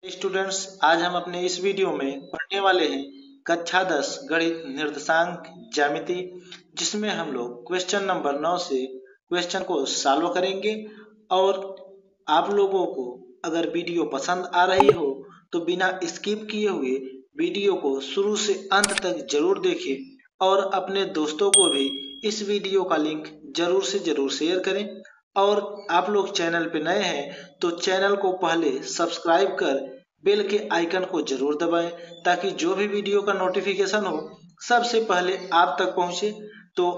Students, आज हम अपने इस वीडियो में पढ़ने वाले हैं कक्षा 10 गणित निर्देशांक ज्यामिति, जिसमें हम लोग क्वेश्चन नंबर 9 से क्वेश्चन को सॉल्व करेंगे। और आप लोगों को अगर वीडियो पसंद आ रही हो तो बिना स्किप किए हुए वीडियो को शुरू से अंत तक जरूर देखें और अपने दोस्तों को भी इस वीडियो का लिंक जरूर से जरूर शेयर करें। और आप लोग चैनल पे नए हैं तो चैनल को पहले सब्सक्राइब कर बेल के आइकन को जरूर दबाएं, ताकि जो भी वीडियो का नोटिफिकेशन हो सबसे पहले आप तक पहुंचे। तो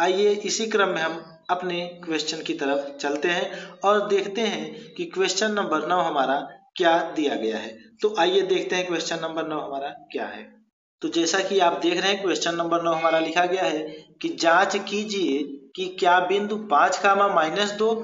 आइए इसी क्रम में हम अपने क्वेश्चन की तरफ चलते हैं और देखते हैं कि क्वेश्चन नंबर 9 हमारा क्या दिया गया है। तो आइए देखते हैं क्वेश्चन नंबर 9 हमारा क्या है। तो जैसा कि आप देख रहे हैं क्वेश्चन नंबर 9 हमारा लिखा गया है कि जांच कीजिए कि क्या बिंदु 5, -2,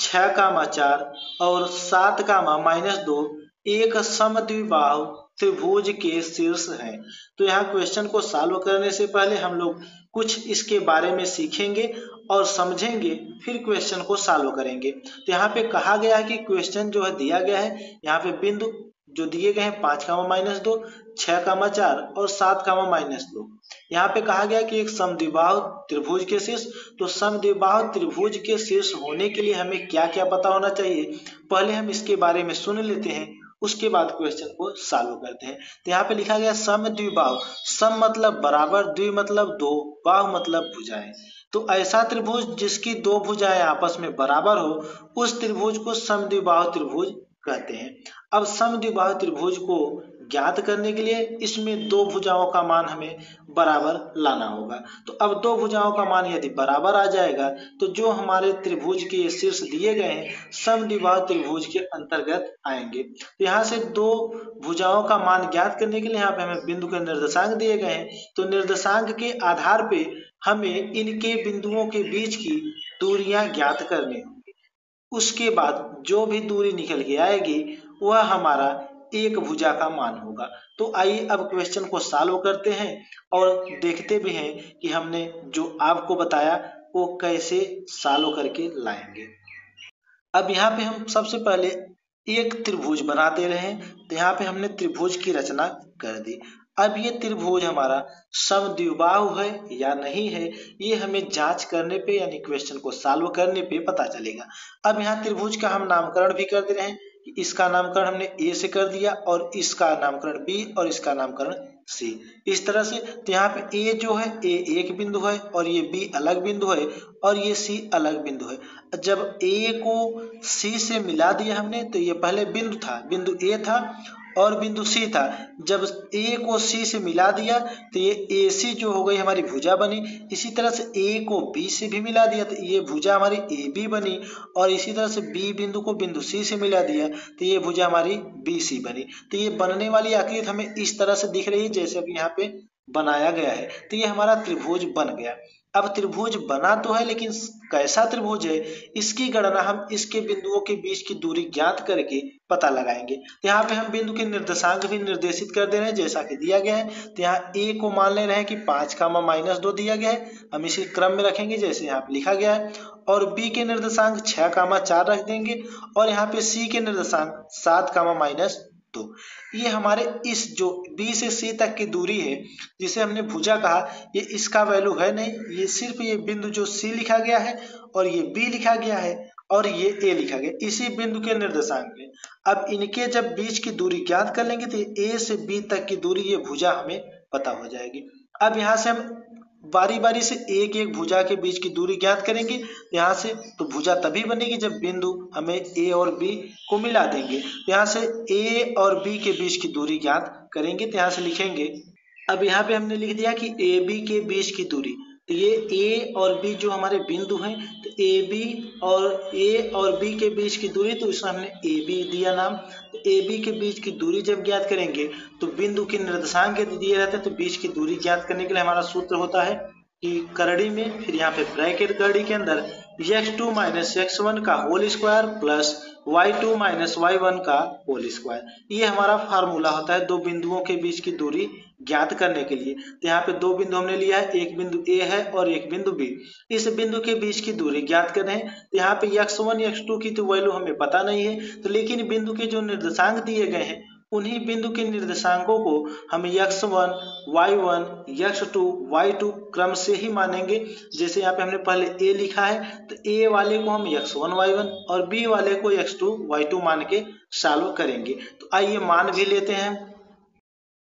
6, 4 और 7, -2 एक समद्विबाहु त्रिभुज के शीर्ष है। तो यहाँ क्वेश्चन को सॉल्व करने से पहले हम लोग कुछ इसके बारे में सीखेंगे और समझेंगे, फिर क्वेश्चन को सॉल्व करेंगे। तो यहाँ पे कहा गया है कि क्वेश्चन जो है दिया गया है, यहाँ पे बिंदु जो दिए गए हैं 5, -2, 6, 4 और 7, -2। यहाँ पे कहा गया कि एक समद्विबाहु त्रिभुज के शीर्ष। तो समद्विबाहु त्रिभुज के शीर्ष होने के लिए हमें क्या क्या पता होना चाहिए, पहले हम इसके बारे में सुन लेते हैं, उसके बाद क्वेश्चन को सॉल्व करते हैं। तो यहाँ पे लिखा गया समद्विबाहु। सम मतलब बराबर, द्वि मतलब दो, बाहु मतलब भुजाएं। तो ऐसा त्रिभुज जिसकी दो भुजाएं आपस में बराबर हो, उस त्रिभुज को समद्विबाहु त्रिभुज कहते हैं। अब समद्विबाहु त्रिभुज को ज्ञात करने के लिए इसमें दो भुजाओं का मान हमें बराबर लाना होगा। तो अब दो भुजाओं का मान यदि बराबर आ जाएगा तो जो हमारे त्रिभुज के शीर्ष दिए गए हैं समद्विबाहु त्रिभुज के अंतर्गत आएंगे। तो यहाँ से दो भुजाओं का मान ज्ञात करने के लिए यहाँ पे हमें बिंदु के निर्देशांक दिए गए हैं। तो निर्देशांक के आधार पे हमें इनके बिंदुओं के बीच की दूरियां ज्ञात करनी होंगी। उसके बाद जो भी दूरी निकल के आएगी वह हमारा एक भुजा का मान होगा। तो आइए अब क्वेश्चन को सॉल्व करते हैं और देखते भी हैं कि हमने जो आपको बताया वो कैसे सॉल्व करके लाएंगे। अब यहाँ पे हम सबसे पहले एक त्रिभुज बना दे रहे हैं। तो यहाँ पे हमने त्रिभुज की रचना कर दी। अब ये त्रिभुज हमारा समद्विबाहु है या नहीं है, ये हमें जांच करने पे यानी क्वेश्चन को सॉल्व करने पे पता चलेगा। अब यहाँ त्रिभुज का हम नामकरण भी कर दे रहे हैं कि इसका नामकरण हमने ए से कर दिया और इसका नामकरण बी और इसका नामकरण सी, इस तरह से। तो यहाँ पे ए जो है, ए एक बिंदु है और ये बी अलग बिंदु है और ये सी अलग बिंदु है। जब ए को सी से मिला दिया हमने तो ये पहले बिंदु था, बिंदु ए था और बिंदु सी था। जब ए को सी से मिला दिया तो ये ए सी जो हो गई हमारी भुजा बनी। इसी तरह से ए को बी से भी मिला दिया तो ये भुजा हमारी ए बी बनी। और इसी तरह से बी बिंदु को बिंदु सी से मिला दिया तो ये भुजा हमारी बी सी बनी। तो ये बनने वाली आकृति हमें इस तरह से दिख रही है जैसे कि यहाँ पे बनाया गया है। तो ये हमारा त्रिभुज बन गया। अब त्रिभुज बना तो है, लेकिन कैसा त्रिभुज है इसकी गणना हम इसके बिंदुओं के बीच की दूरी ज्ञात करके पता लगाएंगे। तो यहाँ पे हम बिंदु के निर्देशांक भी निर्देशित कर दे रहे हैं जैसा कि दिया गया है। तो यहाँ ए को मान ले रहे हैं कि 5, -2 दिया गया है, हम इसी क्रम में रखेंगे जैसे यहाँ पे लिखा गया है। और बी के निर्देशांक 6, 4 रख देंगे और यहाँ पे सी के निर्देशांक 7, -2। ये हमारे इस जो बी से सी तक की दूरी है जिसे हमने भुजा कहा, ये इसका वैल्यू है नहीं, ये सिर्फ ये बिंदु जो सी लिखा गया है और ये बी लिखा गया है और ये ए लिखा गया, इसी बिंदु के निर्देशांक है। अब इनके जब बीच की दूरी ज्ञात कर लेंगे तो ए से बी तक की दूरी ये भुजा हमें पता हो जाएगी। अब यहाँ से हम बारी बारी से एक एक भुजा के बीच की दूरी ज्ञात करेंगे। यहाँ से तो भुजा तभी बनेगी जब बिंदु हमें ए और बी को मिला देंगे। यहाँ से ए और बी के बीच की दूरी ज्ञात करेंगे। तो यहाँ से लिखेंगे, अब यहाँ पे हमने लिख दिया कि ए बी के बीच की दूरी। तो ये ए और बी जो हमारे बिंदु हैं, तो ए और बी के बीच की दूरी, तो इसमें हमने ए बी दिया नाम। तो ए बी के बीच की दूरी जब ज्ञात करेंगे तो बिंदु के निर्देशांक यदि दिए रहते हैं तो बीच की दूरी ज्ञात करने के लिए हमारा सूत्र होता है कि करड़ी में, फिर यहाँ पे ब्रैकेट करड़ी के अंदर x2 - x1 का whole square plus y2 - y1 का होल स्क्वायर, ये हमारा फार्मूला होता है दो बिंदुओं के बीच की दूरी ज्ञात करने के लिए। तो यहाँ पे दो बिंदु हमने लिया है, एक बिंदु ए है और एक बिंदु बी। इस बिंदु के बीच की दूरी ज्ञात कर रहे हैं। तो यहाँ पे x1 x2 की तो वैल्यू हमें पता नहीं है, तो लेकिन बिंदु के जो निर्देशांक दिए गए हैं उन्हीं बिंदु के निर्देशांकों को हम x1, y1, x2, y2 क्रम से ही मानेंगे। जैसे यहाँ पे हमने पहले a लिखा है तो a वाले को हम x1, y1 और b वाले को x2, y2 मान के सॉल्व करेंगे। तो आइए मान भी लेते हैं।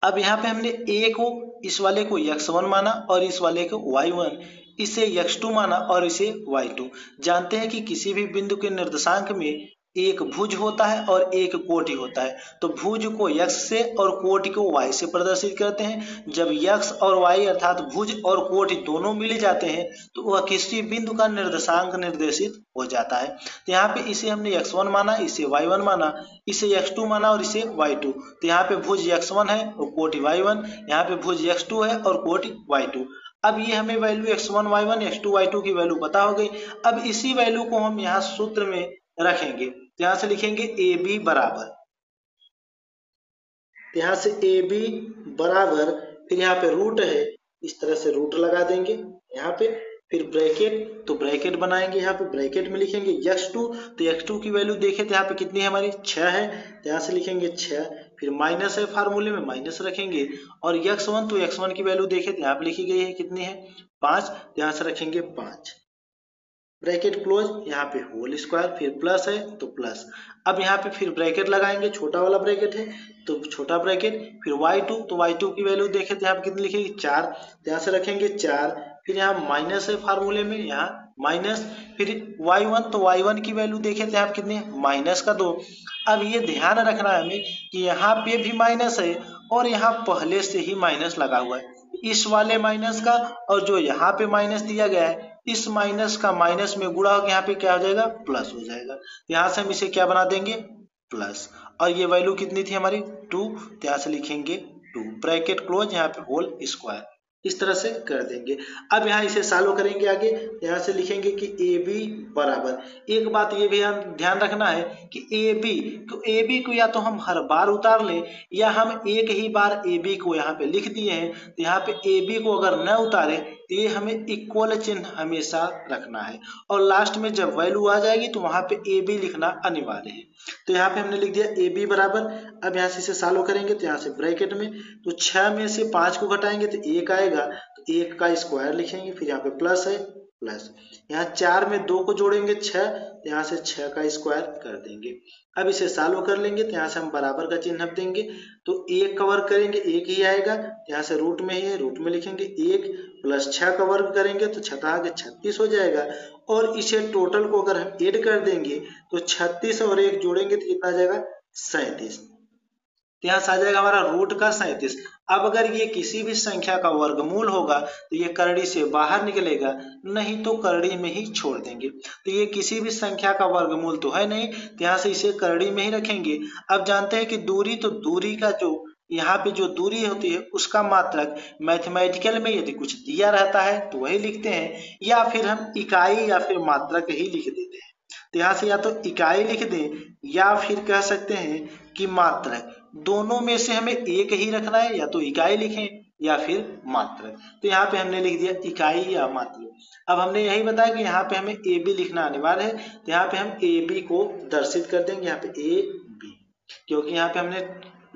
अब यहाँ पे हमने a को, इस वाले को x1 माना और इस वाले को y1, इसे x2 माना और इसे y2। जानते हैं कि किसी भी बिंदु के निर्देशांक में एक भुज होता है और एक कोटि होता है। तो भुज को x से और कोटि को y से प्रदर्शित करते हैं। जब x और y अर्थात भुज और कोटि दोनों मिल जाते हैं तो वह किसी बिंदु का निर्देशांक निर्देशित हो जाता है। तो यहाँ पे इसे हमने x1 माना, इसे y1 माना, इसे x2 माना और इसे y2। तो यहाँ पे भुज x1 है और कोटि y1, यहाँ पे भुज x2 है और कोटि y2। अब ये हमें value x1, y1, x2, y2 की वैल्यू पता हो गई। अब इसी वैल्यू को हम यहाँ सूत्र में रखेंगे। तो यहाँ से लिखेंगे ए बी बराबर, यहाँ से ए बी बराबर, फिर यहाँ पे रूट है, इस तरह से रूट लगा देंगे यहाँ पे, फिर ब्रैकेट, तो ब्रैकेट बनाएंगे, यहाँ पे ब्रैकेट में लिखेंगे x2। तो x2 की वैल्यू देखें तो यहाँ पे कितनी है हमारी 6 है, तो यहाँ से लिखेंगे 6, फिर माइनस है, फार्मूले में माइनस रखेंगे। और x1, तो x1 की वैल्यू देखें तो यहाँ पे लिखी गई है कितनी है 5, तो यहाँ से रखेंगे 5, ब्रैकेट क्लोज, यहाँ पे होल स्क्वायर, फिर प्लस है तो प्लस। अब यहाँ पे फिर ब्रैकेट लगाएंगे, छोटा वाला ब्रैकेट है तो छोटा ब्रैकेट, फिर y2, तो y2 की वैल्यू देखें तो यहाँ पे कितनी लिखेगी 4, तो यहाँ से रखेंगे 4, फिर यहाँ माइनस है फार्मूले में, यहाँ माइनस, फिर y1, तो y1 की वैल्यू देखें तो यहाँ पे कितनी है -2। अब ये ध्यान रखना है हमें कि यहाँ पे भी माइनस है और यहाँ पहले से ही माइनस लगा हुआ है, इस वाले माइनस का और जो यहाँ पे माइनस दिया गया है इस माइनस का माइनस में गुणा होकर यहाँ पे क्या हो जाएगा प्लस हो जाएगा। यहाँ से हम इसे क्या बना देंगे प्लस, और ये वैल्यू कितनी थी हमारी 2, तो यहाँ से लिखेंगे 2, ब्रैकेट क्लोज, यहाँ पे होल स्क्वायर, इस तरह से कर देंगे। अब यहाँ इसे सॉल्व करेंगे आगे, यहाँ से लिखेंगे कि ए बी बराबर, एक बात ये भी ध्यान रखना है कि ए बी को या तो हम हर बार उतार लें या हम एक ही बार ए बी को यहाँ पे लिख दिए हैं, तो यहाँ पे ए बी को अगर न उतारे तो ये हमें इक्वल चिन्ह हमेशा रखना है और लास्ट में जब वैल्यू आ जाएगी तो वहां पे ए बी लिखना अनिवार्य है। तो यहाँ पे हमने लिख दिया ए बी बराबर। अब यहाँ से इसे सॉल्व करेंगे तो यहाँ से ब्रैकेट में, तो 6 में से 5 को घटाएंगे तो 1 आएगा, तो 1 का स्क्वायर लिखेंगे, फिर यहाँ पे प्लस है प्लस, यहाँ 4 में 2 को जोड़ेंगे 6, तो यहाँ से 6 का स्क्वायर कर देंगे। अब इसे सॉल्व कर लेंगे तो यहाँ से हम बराबर का चिन्ह देंगे, तो 1 का वर्ग करेंगे 1 ही आएगा, यहाँ से रूट में ही है, रूट में लिखेंगे 1 प्लस 6 का वर्ग करेंगे तो 6 आगे 36 हो जाएगा, और इसे टोटल को अगर हम ऐड कर देंगे तो 36 और 1 जोड़ेंगे तो कितना आ जाएगा 37, तो यहाँ से आ जाएगा हमारा रूट का 37। अब अगर ये किसी भी संख्या का वर्गमूल होगा तो ये करड़ी से बाहर निकलेगा, नहीं तो करड़ी में ही छोड़ देंगे। तो ये किसी भी संख्या का वर्गमूल तो है नहीं, तो यहाँ से इसे करड़ी में ही रखेंगे। अब जानते हैं कि दूरी, तो दूरी का जो यहाँ पे जो दूरी होती है उसका मात्रक मैथमेटिकल में यदि कुछ दिया रहता है तो वही लिखते हैं, या फिर हम इकाई या फिर मात्रक ही लिख देते हैं। तो यहाँ से या तो इकाई लिख दें या फिर कह सकते हैं कि मात्रक, दोनों में से हमें एक ही रखना है, या तो इकाई लिखें या फिर मात्रक। तो यहाँ पे हमने लिख दिया इकाई या मात्रक। अब हमने यही बताया कि यहाँ पे हमें ए बी लिखना अनिवार्य है, तो यहाँ पे हम ए बी को दर्शित कर देंगे, यहाँ पे ए बी, क्योंकि यहाँ पे हमने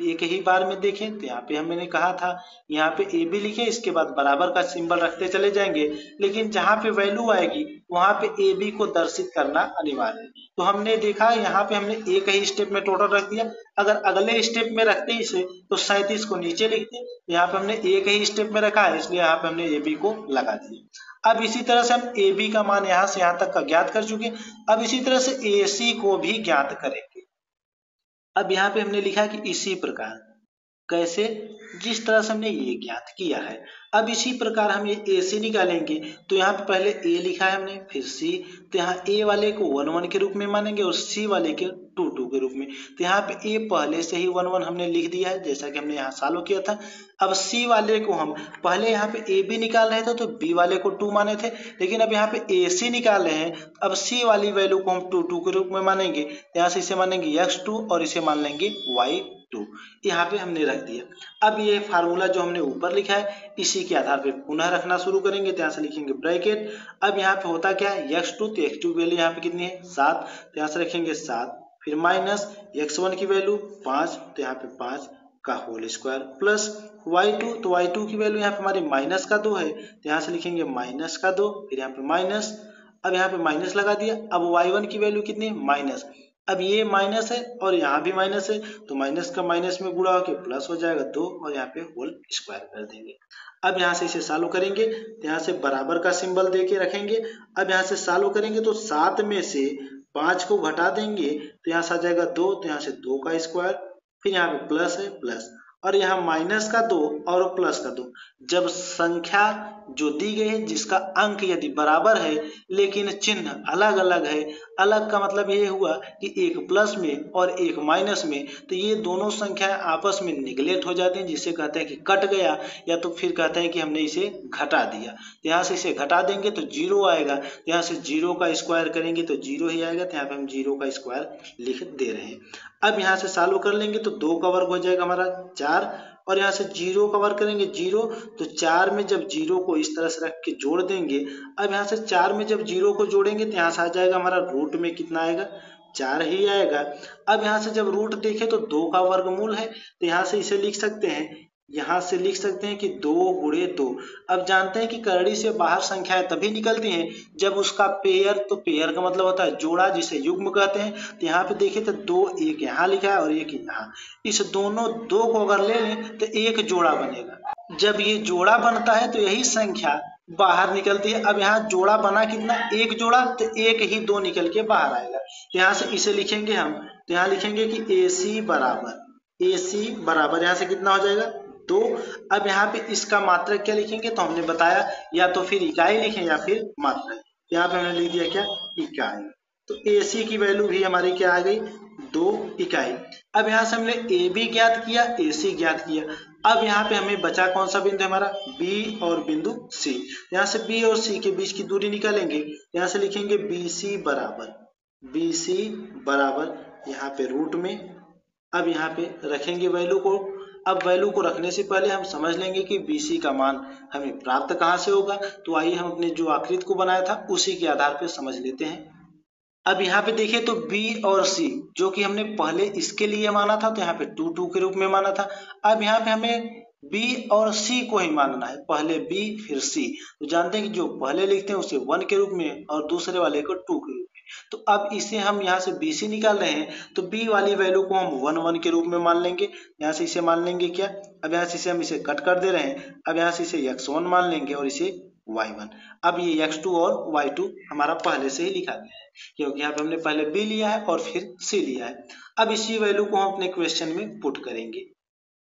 एक ही बार में देखें तो यहाँ पे हमने कहा था यहाँ पे ए बी लिखे, इसके बाद बराबर का सिंबल रखते चले जाएंगे, लेकिन जहाँ पे वैल्यू आएगी वहां पे ए बी को दर्शित करना अनिवार्य है। तो हमने देखा यहाँ पे हमने एक ही स्टेप में टोटल रख दिया, अगर अगले स्टेप में रखते इसे तो 37 को नीचे लिखते, यहाँ पे हमने एक ही स्टेप में रखा है इसलिए यहाँ पे हमने ए बी को लगा दिया। अब इसी तरह से हम ए बी का मान यहाँ से यहाँ तक का ज्ञात कर चुके, अब इसी तरह से ए सी को भी ज्ञात करेंगे। अब यहाँ पे हमने लिखा कि इसी प्रकार, कैसे, जिस तरह से हमने ये ज्ञात किया है। अब इसी प्रकार हम ये ए सी निकालेंगे, तो यहाँ पे पहले ए लिखा है हमने, फिर सी, तो यहाँ ए वाले को 1 1 के रूप में मानेंगे और सी वाले के 2 2 के रूप में। तो यहाँ पे ए पहले से ही 1 1 हमने लिख दिया है जैसा कि हमने यहाँ सॉल्व किया था। अब सी वाले को हम पहले यहाँ पे ए बी निकाल रहे थे तो बी वाले को 2 माने थे, लेकिन अब यहाँ पे ए सी निकाल रहे हैं, अब सी वाली वैल्यू को हम 2 2 के रूप में मानेंगे, यहाँ से इसे मानेंगे x2 और इसे मान लेंगे y2, यहाँ पे हमने रख दिया। अब ये फार्मूला जो हमने ऊपर लिखा है इसी के आधार पे पुनः रखना शुरू करेंगे, तो यहाँ से लिखेंगे ब्रैकेट। अब यहाँ पे होता क्या है x2, तो x2 की वैल्यू यहाँ पे कितनी है 7, तो यहाँ से रखेंगे 7, फिर माइनस x1 की वैल्यू 5, तो यहाँ पे 5 का होल स्क्वायर प्लस y2, तो y2 की वैल्यू यहाँ पे हमारी माइनस का 2 है, तो यहाँ से लिखेंगे माइनस का 2, फिर यहाँ पे माइनस, अब यहाँ पे माइनस लगा दिया। अब y1 की वैल्यू कितनी है, माइनस, अब ये माइनस है और यहाँ भी माइनस है, तो माइनस का माइनस में गुणा होकर प्लस हो जाएगा 2 और यहाँ पे होल स्क्वायर कर देंगे। अब यहाँ से इसे सॉल्व करेंगे, तो यहाँ से बराबर का सिंबल दे के रखेंगे। अब यहाँ से सॉल्व करेंगे तो 7 में से 5 को घटा देंगे, तो यहाँ से आ जाएगा 2, तो यहाँ से 2 का स्क्वायर, फिर यहाँ पे प्लस है प्लस, और यहाँ माइनस का 2 और प्लस का 2। जब संख्या जो दी गई है जिसका अंक यदि बराबर है लेकिन चिन्ह अलग अलग है, अलग का मतलब ये हुआ कि एक प्लस में और एक माइनस में, तो ये दोनों संख्याएं आपस में निगलेक्ट हो जाती हैं, जिसे कहते हैं कि कट गया, या तो फिर कहते हैं कि हमने इसे घटा दिया। तो यहाँ से इसे घटा देंगे तो 0 आएगा, तो यहाँ से 0 का स्क्वायर करेंगे तो 0 ही आएगा, तो यहाँ पे हम 0 का स्क्वायर लिख दे रहे हैं। अब यहाँ से सॉल्व कर लेंगे तो 2 का वर्ग हो जाएगा हमारा 4, और यहाँ से 0 का वर्ग करेंगे 0, तो 4 में जब 0 को इस तरह से रख के जोड़ देंगे, अब यहाँ से 4 में जब 0 को जोड़ेंगे तो यहाँ से आ जाएगा हमारा रूट में कितना आएगा, 4 ही आएगा। अब यहाँ से जब रूट देखें तो 2 का वर्गमूल है, तो यहाँ से इसे लिख सकते हैं, यहाँ से लिख सकते हैं कि 2 गुणे 2। अब जानते हैं कि करड़ी से बाहर संख्याएं तभी निकलती हैं जब उसका पेयर, तो पेयर का मतलब होता है जोड़ा, जिसे युग्म कहते हैं। तो यहाँ पे देखिए तो 2 एक यहाँ लिखा है और एक यहाँ, इस दोनों 2 को अगर ले लें तो एक जोड़ा बनेगा। जब ये जोड़ा बनता है तो यही संख्या बाहर निकलती है। अब यहाँ जोड़ा बना कितना, एक जोड़ा, तो एक ही 2 निकल के बाहर आएगा। यहाँ से इसे लिखेंगे हम, तो यहाँ लिखेंगे कि AC बराबर यहाँ से कितना हो जाएगा, 2। अब यहाँ पे इसका मात्रक क्या लिखेंगे, तो हमने बताया या तो फिर इकाई लिखें या फिर मात्रक, यहाँ पे हमने लिख दिया क्या, इकाई। तो AC की वैल्यू भी हमारी क्या आ गई, 2 इकाई। अब यहाँ से हमने AB ज्ञात किया, AC ज्ञात किया। अब यहाँ पे हमें बचा कौन सा बिंदु, हमारा B और बिंदु C। यहाँ से B और C के बीच की दूरी निकालेंगे, यहाँ से लिखेंगे BC बराबर यहाँ पे रूट में, अब यहाँ पे रखेंगे वैल्यू को। अब वैल्यू को रखने से पहले हम समझ लेंगे कि BC का मान हमें प्राप्त कहाँ से होगा, तो आइए हम अपने जो आकृति को बनाया था उसी के आधार पर समझ लेते हैं। अब यहाँ पे देखिए तो B और C जो कि हमने पहले इसके लिए माना था, तो यहाँ पे 2 2 के रूप में माना था। अब यहाँ पे हमें B और C को ही मानना है, पहले B फिर C। तो जानते हैं कि जो पहले लिखते हैं उसे 1 के रूप में और दूसरे वाले को 2 के रूप में। तो अब इसे हम यहाँ से BC निकाल रहे हैं, तो B वाली वैल्यू को हम 1 1 के रूप में मान लेंगे। यहाँ से इसे मान लेंगे क्या, अब यहाँ से हम इसे कट कर दे रहे हैं। अब यहाँ से इसे x1 मान लेंगे और इसे y1। अब ये x2 और y2 हमारा पहले से ही लिखा गया है, क्योंकि यहाँ पे हमने पहले B लिया है और फिर C लिया है। अब इसी वैल्यू को हम अपने क्वेश्चन में पुट करेंगे।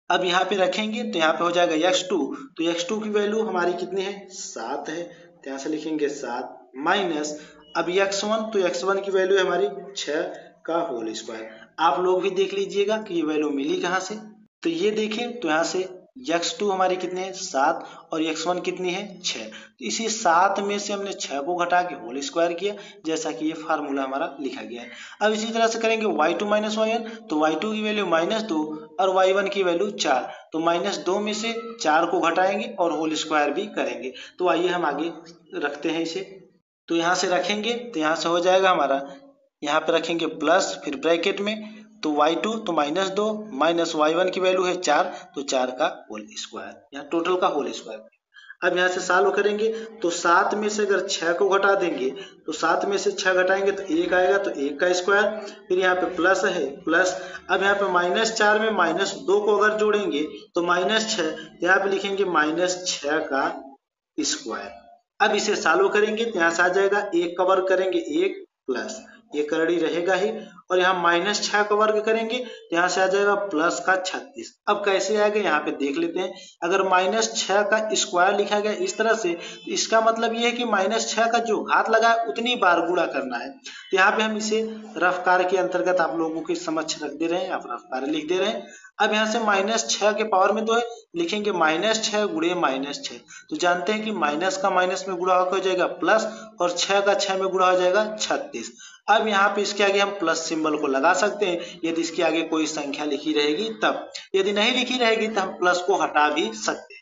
अब यहाँ पे रखेंगे तो यहाँ पे हो जाएगा x2, तो x2 की वैल्यू हमारी कितनी है, 7 है, तो यहाँ से लिखेंगे 7 माइनस, अब x1, तो x1 की वैल्यू है हमारी 6 का होल स्क्वायर। आप लोग भी देख लीजिएगा कि ये वैल्यू मिली कहाँ से, तो ये देखें तो यहाँ से x2 हमारी कितनी है, 7, और x1 कितनी है, 6। तो इसी 7 में से हमने 6 को घटा के होल स्क्वायर किया, जैसा कि ये फार्मूला हमारा लिखा गया है। अब इसी तरह से करेंगे y2 माइनस y1, तो y2 की वैल्यू -2 और y1 की वैल्यू 4, तो -2 में से 4 को घटाएंगे और होल स्क्वायर भी करेंगे। तो आइए हम आगे रखते हैं इसे, तो यहाँ से रखेंगे तो यहाँ से हो जाएगा हमारा, यहाँ पे रखेंगे प्लस, फिर ब्रैकेट में, तो y2 तो -2 माइनस y1 की वैल्यू है 4, तो 4 का होल स्क्वायर, यहाँ टोटल का होल स्क्वायर। अब यहाँ से सॉल्व करेंगे तो 7 में से अगर 6 को घटा देंगे, तो 7 में से 6 घटाएंगे तो 1 आएगा, तो 1 का स्क्वायर, फिर यहाँ पे प्लस है प्लस। अब यहाँ पे -4 में -2 को अगर जोड़ेंगे तो -6, यहाँ पे लिखेंगे -6 का स्क्वायर। अब इसे सॉल्व करेंगे तो यहाँ से आ जाएगा 1 का वर्ग करेंगे 1 प्लस, ये करड़ी रहेगा ही, और यहाँ -6 का वर्ग करेंगे तो यहाँ से आ जाएगा प्लस का 36। अब कैसे आएगा यहाँ पे देख लेते हैं। अगर -6 का स्क्वायर लिखा गया इस तरह से, तो इसका मतलब ये है कि -6 का जो घात लगा है उतनी बार गुणा करना है। तो यहाँ पे हम इसे रफ कार्य के अंतर्गत आप लोगों के समक्ष रख दे रहे हैं, आप रफ कार्य लिख दे रहे हैं। अब यहाँ से -6 के पावर में 2 है, लिखेंगे -6 गुणे -6, तो जानते हैं कि माइनस का माइनस में गुणा होकर हो जाएगा प्लस, और 6 का 6 में गुणा हो जाएगा 36। अब यहाँ पे इसके आगे हम प्लस सिंबल को लगा सकते हैं यदि इसके आगे कोई संख्या लिखी रहेगी तब, यदि नहीं लिखी रहेगी तो हम प्लस को हटा भी सकते हैं।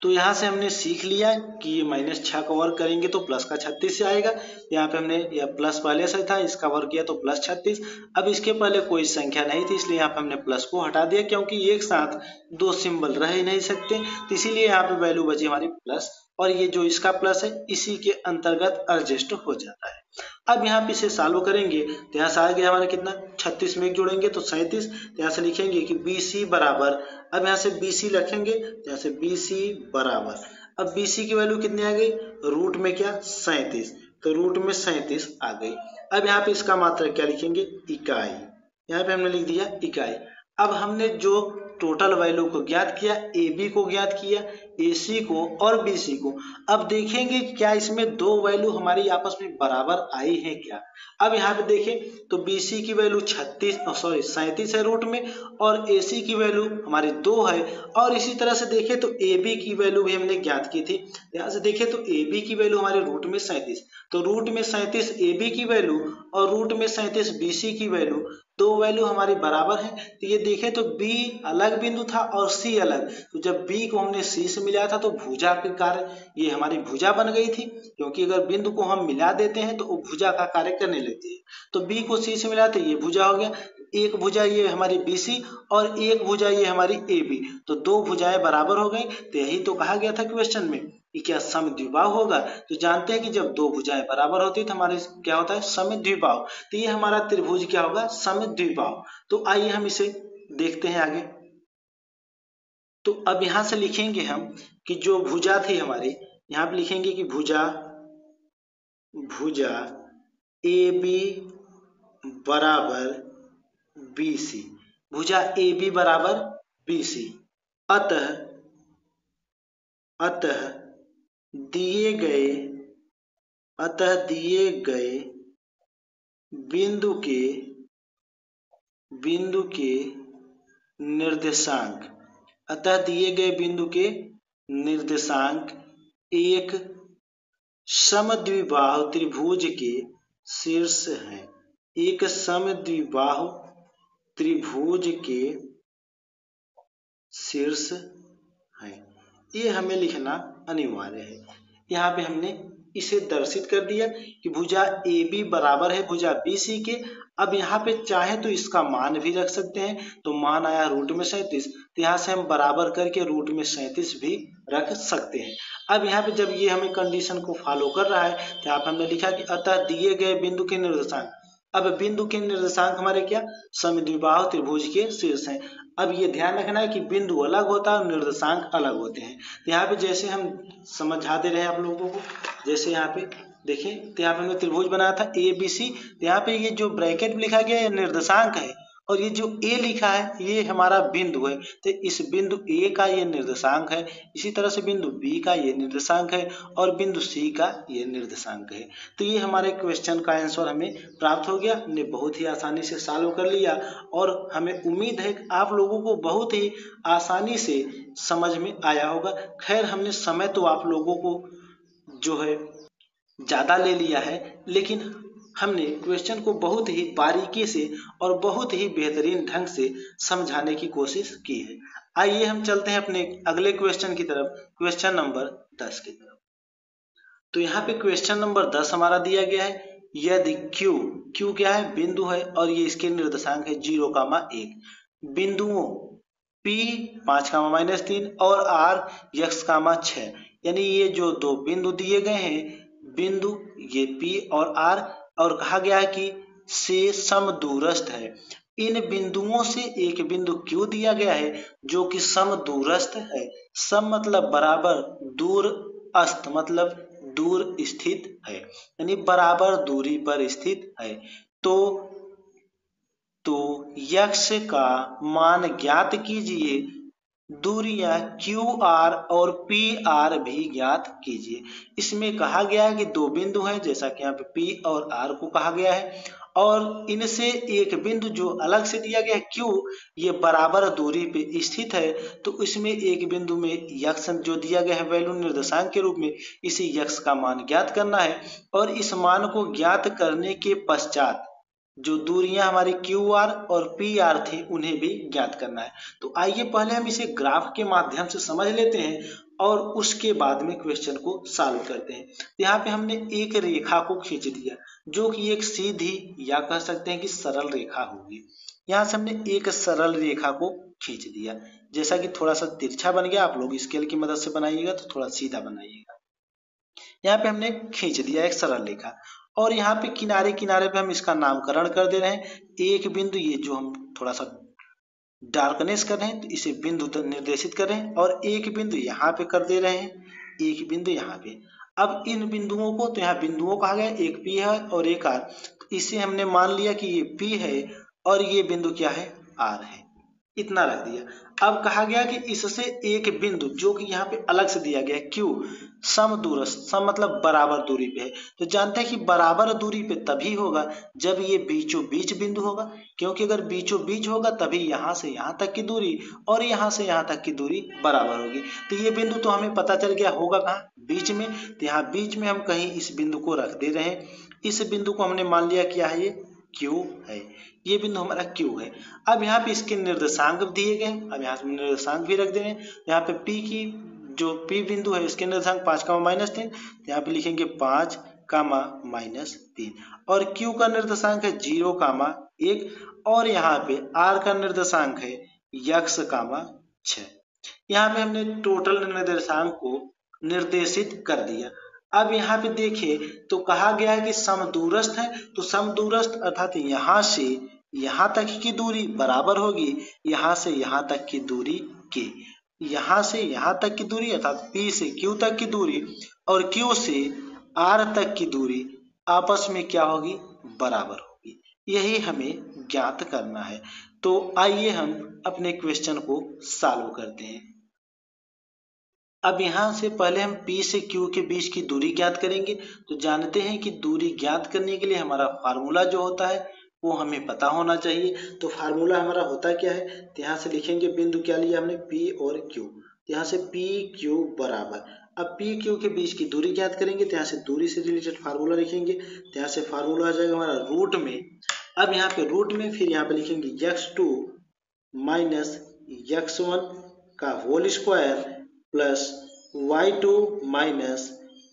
तो यहाँ से हमने सीख लिया कि ये -6 का वर्ग करेंगे तो प्लस का 36 से आएगा। यहाँ पे हमने यह प्लस पहले से था, इसका वर्ग किया तो प्लस 36। अब इसके पहले कोई संख्या नहीं थी, इसलिए यहाँ पे हमने प्लस को हटा दिया, क्योंकि एक साथ दो सिंबल रह ही नहीं सकते, तो इसीलिए यहाँ पे वैल्यू बची हमारी प्लस, और ये जो इसका प्लस है इसी के अंतर्गत एडजस्ट हो जाता है। अब यहाँ पे इसे सॉल्व करेंगे तो यहाँ से आ गया हमारा कितना, 36 में एक जोड़ेंगे तो 37। यहाँ से लिखेंगे कि BC बराबर, अब यहाँ से BC लिखेंगे तो यहाँ से BC बराबर, अब BC की वैल्यू कितनी आ गई, रूट में क्या 37, तो रूट में 37 आ गई। अब यहाँ पे इसका मात्रक क्या लिखेंगे, इकाई, यहाँ पे हमने लिख दिया इकाई। अब हमने जो टोटल वैल्यू को ज्ञात किया, AB को ज्ञात किया, AC को और BC को। अब देखेंगे क्या इसमें दो वैल्यू हमारी आपस में बराबर आई है क्या। अब यहाँ पे देखें तो BC की वैल्यू 37 है रूट में, और AC की वैल्यू हमारी 2 है, और इसी तरह से देखें तो AB की वैल्यू भी हमने ज्ञात की थी। यहाँ से देखें तो AB की वैल्यू हमारे रूट में 37, तो रूट में 37 AB की वैल्यू और रूट में 37 BC की वैल्यू, दो वैल्यू हमारी बराबर है। तो ये देखें तो B अलग बिंदु था और C अलग, तो जब B को हमने C से मिलाया था तो भुजा के कारण ये हमारी भुजा बन गई थी, क्योंकि अगर बिंदु को हम मिला देते हैं तो वो भुजा का कार्य करने लगती है। तो B को C से मिला तो ये भुजा हो गया, एक भुजा ये हमारी BC और एक भुजा ये हमारी AB, तो दो भुजाएं बराबर हो गई। तो यही तो कहा गया था क्वेश्चन में कि क्या समद्विबाहु होगा। तो जानते हैं कि जब दो भुजाएं बराबर होती है तो हमारे क्या होता है, समद्विबाहु। तो ये हमारा त्रिभुज क्या होगा, समद्विबाहु। तो आइए हम इसे देखते हैं आगे। तो अब यहां से लिखेंगे हम कि जो भुजा थी हमारी, यहाँ पे लिखेंगे कि भुजा AB बराबर BC, भुजा AB बराबर BC। अतः दिए गए बिंदु के निर्देशांक एक समद्विबाहु त्रिभुज के शीर्ष हैं, एक समद्विबाहु त्रिभुज के शीर्ष हैं। ये हमें लिखना अनिवार्य है। यहाँ पे हमने इसे दर्शित कर दिया कि भुजा AB बराबर है भुजा BC के। अब यहाँ पे चाहे तो इसका मान भी रख सकते हैं, तो मान आया रूट में 37, तो यहाँ से हम बराबर करके रूट में 37 भी रख सकते हैं। अब यहाँ पे जब ये हमें कंडीशन को फॉलो कर रहा है तो यहाँ पे हमने लिखा कि अतः दिए गए बिंदु के निर्देशांक, अब बिंदु के निर्देशांक हमारे क्या, समद्विबाहु त्रिभुज के शीर्ष हैं। अब ये ध्यान रखना है कि बिंदु अलग होता है और निर्देशांक अलग होते हैं। तो यहाँ पे जैसे हम समझा दे रहे हैं आप लोगों को, जैसे यहाँ पे देखें तो यहाँ पे हमने त्रिभुज बनाया था ABC, तो यहाँ पे ये जो ब्रैकेट में लिखा गया है निर्देशांक है, और ये जो A लिखा है ये हमारा बिंदु है, तो इस बिंदु A का ये निर्देशांक है, इसी तरह से बिंदु B का ये निर्देशांक है और बिंदु C का ये निर्देशांक है। तो ये हमारे क्वेश्चन का आंसर हमें प्राप्त हो गया। हमने बहुत ही आसानी से सॉल्व कर लिया, और हमें उम्मीद है कि आप लोगों को बहुत ही आसानी से समझ में आया होगा। खैर हमने समय तो आप लोगों को जो है ज़्यादा ले लिया है, लेकिन हमने क्वेश्चन को बहुत ही बारीकी से और बहुत ही बेहतरीन ढंग से समझाने की कोशिश की है। आइए हम चलते हैं अपने अगले क्वेश्चन की तरफ, क्वेश्चन नंबर 10 की तरफ। तो यहाँ पे क्वेश्चन नंबर 10 हमारा दिया गया है, यदि Q क्या है, बिंदु है, और ये इसके निर्देशांक है 0,1, बिंदुओं P 5,-3 और R x, 6, यानी ये जो दो बिंदु दिए गए हैं, बिंदु ये P और R, और कहा गया है कि से समदूरस्थ है। इन बिंदुओं से एक बिंदु Q दिया गया है जो कि समदूरस्थ है। सम मतलब बराबर, दूर अस्त मतलब दूर स्थित है, यानी बराबर दूरी पर स्थित है। तो x का मान ज्ञात कीजिए, दूरियां QR और PR भी ज्ञात कीजिए। इसमें कहा गया है कि दो बिंदु हैं, जैसा कि यहाँ पे P और R को कहा गया है, और इनसे एक बिंदु जो अलग से दिया गया है Q, ये बराबर दूरी पे स्थित है। तो इसमें एक बिंदु में x जो दिया गया है वैल्यू निर्देशांक के रूप में, इसी x का मान ज्ञात करना है, और इस मान को ज्ञात करने के पश्चात जो दूरियां हमारी QR और PR थी उन्हें भी ज्ञात करना है। तो आइए पहले हम इसे ग्राफ के माध्यम से समझ लेते हैं, और उसके बाद में क्वेश्चन को सॉल्व करते हैं। यहाँ पे हमने एक रेखा को खींच दिया जो कि एक सीधी या कह सकते हैं कि सरल रेखा होगी। यहाँ से हमने एक सरल रेखा को खींच दिया, जैसा कि थोड़ा सा तिरछा बन गया। आप लोग स्केल की मदद से बनाइएगा तो थोड़ा सीधा बनाइएगा। यहाँ पे हमने खींच दिया एक सरल रेखा और यहाँ पे किनारे किनारे पे हम इसका नामकरण कर दे रहे हैं। एक बिंदु, ये जो हम थोड़ा सा डार्कनेस कर रहे हैं तो इसे बिंदु तक निर्देशित कर रहे हैं, और एक बिंदु यहाँ पे कर दे रहे हैं, एक बिंदु यहाँ पे। अब इन बिंदुओं को, तो यहाँ बिंदुओं कहा गया, एक पी है और एक आर, तो इसे हमने मान लिया कि ये पी है और ये बिंदु क्या है, आर है। इतना रख दिया। अब कहा गया कि इससे एक बिंदु जो कि यहाँ पे अलग से दिया गया है क्यू, समदूरस्थ, सम मतलब बराबर दूरी पे है, तो जानते हैं कि बराबर दूरी पे तभी होगा जब ये बीचों बीच बिंदु होगा, क्योंकि अगर बीचों बीच होगा तभी यहाँ से यहाँ तक की दूरी और यहाँ से यहाँ तक की दूरी बराबर होगी। तो ये बिंदु तो हमें पता चल गया होगा कहाँ, बीच में। तो यहाँ बीच में हम कहीं इस बिंदु को रख दे रहे हैं। इस बिंदु को हमने मान लिया क्या है, ये क्यू है, ये बिंदु हमारा क्यू है। अब यहाँ पे इसके निर्देशांक दिए गए, अब यहाँ पे निर्देशांक भी रख दे रहे हैं। यहाँ पे पी की जो पी बिंदु है इसके निर्देशांक 5, -3, यहाँ पे लिखेंगे 5, -3, और क्यू का निर्देशांक है 0, 1, और यहाँ पे आर का निर्देशांक है x, 6। यहाँ पे हमने टोटल निर्देशांक को निर्देशित कर दिया। अब यहाँ पे देखिए तो कहा गया है कि समदूरस्थ है, तो समदूरस्थ अर्थात यहाँ से यहाँ तक की दूरी बराबर होगी यहाँ से यहाँ तक की दूरी के। यहाँ से यहाँ तक की दूरी अर्थात P से Q तक की दूरी और Q से R तक की दूरी आपस में क्या होगी, बराबर होगी। यही हमें ज्ञात करना है। तो आइए हम अपने क्वेश्चन को सॉल्व करते हैं। अब यहाँ से पहले हम P से Q के बीच की दूरी ज्ञात करेंगे। तो जानते हैं कि दूरी ज्ञात करने के लिए हमारा फार्मूला जो होता है वो हमें पता होना चाहिए। तो फार्मूला हमारा होता क्या है, तो यहाँ से लिखेंगे बिंदु क्या लिया हमने, P और Q। यहाँ से P Q बराबर, अब P Q के बीच की दूरी ज्ञात करेंगे तो यहाँ से दूरी से रिलेटेड फार्मूला लिखेंगे। तो यहाँ से फार्मूला आ जाएगा हमारा रूट में, अब यहाँ पे रूट में फिर यहाँ पे लिखेंगे x2 माइनस x1 का whole square plus y2 minus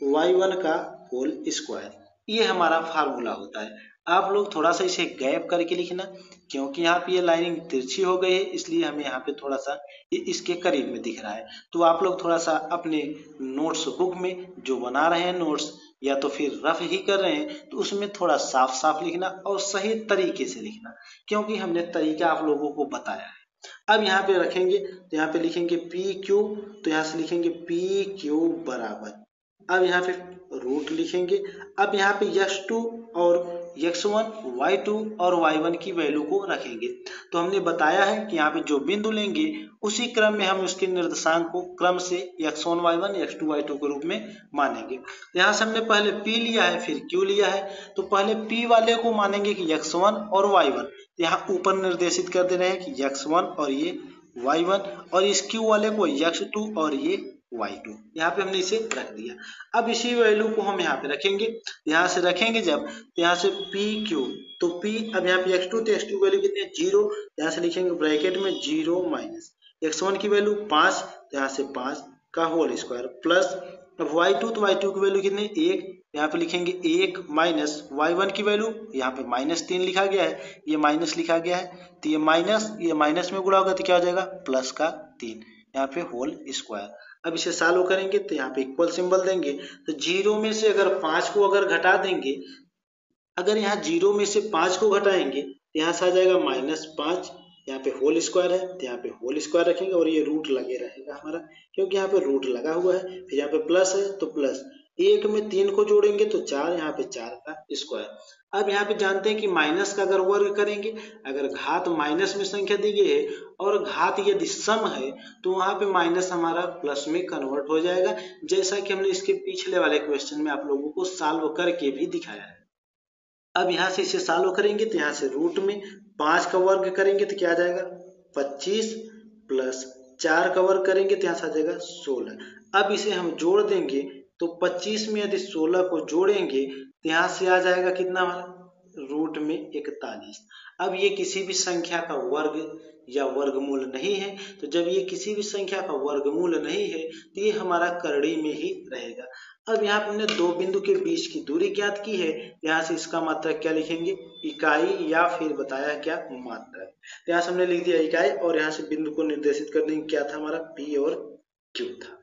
y1 का होल स्क्वायर। ये हमारा फार्मूला होता है। आप लोग थोड़ा सा इसे गैप करके लिखना, क्योंकि यहाँ पे ये लाइनिंग तिरछी हो गई है इसलिए हमें यहाँ पे थोड़ा सा इसके करीब में दिख रहा है। तो आप लोग थोड़ा सा अपने नोट्स बुक में जो बना रहे हैं नोट्स या तो फिर रफ ही कर रहे हैं तो उसमें थोड़ा साफ साफ लिखना और सही तरीके से लिखना, क्योंकि हमने तरीका आप लोगों को बताया है। अब यहाँ पे रखेंगे तो यहाँ पे लिखेंगे पी क्यू, तो यहाँ से लिखेंगे पी क्यू बराबर, अब यहाँ पे रूट लिखेंगे। अब यहाँ पे x2 और x1, y2 और y1 की वैल्यू को रखेंगे। तो हमने बताया है कि यहाँ पे जो बिंदु लेंगे उसी क्रम में हम उसके निर्देशांक को क्रम से x1 y1 x2 y2 के रूप में मानेंगे। तो यहाँ से हमने पहले p लिया है फिर q लिया है, तो पहले p वाले को मानेंगे कि x1 और y1, यहाँ ऊपर निर्देशित कर दे रहे हैं कि x1 और ये y1, और इस q वाले को x2 और ये y2, यहाँ पे हमने इसे रख दिया। अब इसी वैल्यू को हम यहाँ पे रखेंगे, यहाँ से रखेंगे जब तो यहाँ से पी क्यू, तो p, अब यहाँ पे x2 तो x2 वैल्यू कितनी है 0, यहाँ से लिखेंगे ब्रैकेट में 0 माइनस x1 की वैल्यू 5, तो यहाँ से 5 का होल स्क्वायर प्लस, अब y2 तो y2 की वैल्यू कितनी 1, यहाँ पे लिखेंगे 1 माइनस y1 की वैल्यू, यहाँ पे -3 लिखा गया है, ये माइनस लिखा गया है, तो ये माइनस में गुणा होगा तो क्या हो जाएगा प्लस का 3, यहाँ पे होल स्क्वायर। अब इसे सॉल्व करेंगे तो यहाँ पे इक्वल सिंबल देंगे, तो 0 में से अगर 5 को अगर घटा देंगे, अगर यहाँ 0 में से 5 को घटाएंगे तो यहाँ से आ जाएगा -5, यहाँ पे होल स्क्वायर है तो यहाँ पे होल स्क्वायर रखेंगे और ये रूट लगे रहेगा हमारा, क्योंकि यहाँ पे रूट लगा हुआ है। फिर यहाँ पे प्लस है तो प्लस, 1 में 3 को जोड़ेंगे तो 4, यहाँ पे 4 का स्क्वायर। अब यहाँ पे जानते हैं कि माइनस का अगर वर्ग करेंगे, अगर घात माइनस में संख्या दी गई है और घात यदि सम है तो वहां पे माइनस हमारा प्लस में कन्वर्ट हो जाएगा, जैसा कि हमने इसके पिछले वाले क्वेश्चन में आप लोगों को सॉल्व करके भी दिखाया है। अब यहाँ से इसे सॉल्व करेंगे तो यहाँ से रूट में 5 का वर्ग करेंगे तो क्या आ जाएगा 25 प्लस 4 का वर्ग करेंगे तो यहाँ से आ जाएगा 16। अब इसे हम जोड़ देंगे तो 25 में यदि 16 को जोड़ेंगे तो यहाँ से आ जाएगा कितना हमारा रूट में 41। अब ये किसी भी संख्या का वर्ग या वर्गमूल नहीं है। तो जब ये किसी भी संख्या का वर्गमूल नहीं है तो ये हमारा करड़ी में ही रहेगा। अब यहाँ पे हमने दो बिंदु के बीच की दूरी ज्ञात की है, यहाँ से इसका मात्रक क्या लिखेंगे, इकाई, या फिर बताया क्या, मात्रक। तो यहाँ से हमने लिख दिया इकाई, और यहाँ से बिंदु को निर्देशित करने की क्या था, हमारा P और Q था।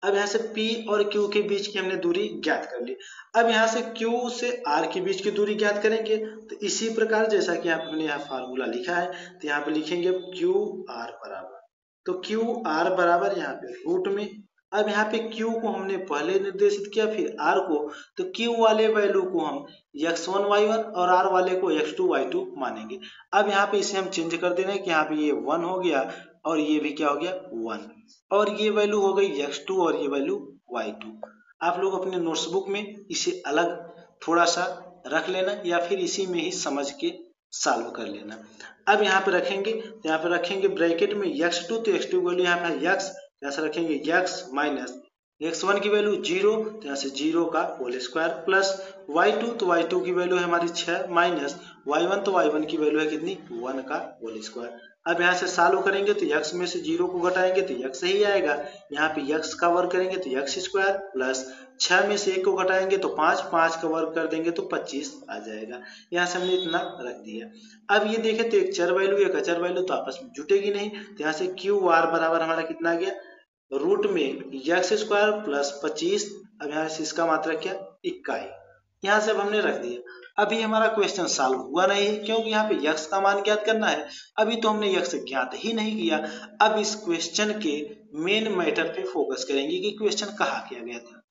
अब यहाँ से P और Q के बीच की हमने दूरी ज्ञात कर ली। अब यहाँ से Q से R के बीच की दूरी ज्ञात करेंगे। तो इसी प्रकार जैसा कि हमने यहाँ फार्मूला लिखा है, तो यहाँ पे लिखेंगे QR बराबर, तो QR बराबर यहाँ पे रूट में, अब यहाँ पे Q को हमने पहले निर्देशित किया फिर R को, तो Q वाले वैल्यू को हम x1 y1 और R वाले को x2 y2 मानेंगे। अब यहाँ पे इसे हम चेंज कर दे रहे हैं कि यहाँ पे ये 1 हो गया और ये भी क्या हो गया 1, और ये वैल्यू हो गई x2 और ये वैल्यू y2। आप लोग अपने नोट्सबुक में इसे अलग थोड़ा सा रख लेना या फिर इसी में ही समझ के सॉल्व कर लेना। अब यहाँ पे रखेंगे, तो यहाँ पे रखेंगे ब्रैकेट में x2, तो x2 की वैल्यू यहाँ पे x, यहाँ से रखेंगे x माइनस x1 की वैल्यू 0, तो यहाँ से 0 का होल स्क्वायर, प्लस y2, तो y2 की वैल्यू है हमारी 6, माइनस y1, तो y1 की वैल्यू है कितनी 1 का होल स्क्वायर। अब यहाँ से सॉल्व करेंगे तो x में से 0 को घटाएंगे तो x ही आएगा, यहाँ पे x का वर्ग करेंगे तो x स्क्वायर, प्लस 6 में से 1 को घटाएंगे तो 5, 5 का वर्ग कर देंगे तो 25 आ जाएगा। यहाँ से हमने इतना रख दिया। अब ये देखें तो एक चर वैल्यू एक अचर वैल्यू तो आपस में जुटेगी नहीं, तो यहाँ से QR बराबर हमारा कितना आ गया, रूट में x स्क्वायर प्लस 25। अब यहाँ से इसका मात्रक क्या, इकाई, यहाँ से अब हमने रख दिया। अभी हमारा क्वेश्चन सॉल्व हुआ नहीं है क्योंकि यहाँ पे x का मान ज्ञात करना है, अभी तो हमने x ज्ञात ही नहीं किया। अब इस क्वेश्चन के मेन मैटर पे फोकस करेंगे कि क्वेश्चन कहाँ किया गया था।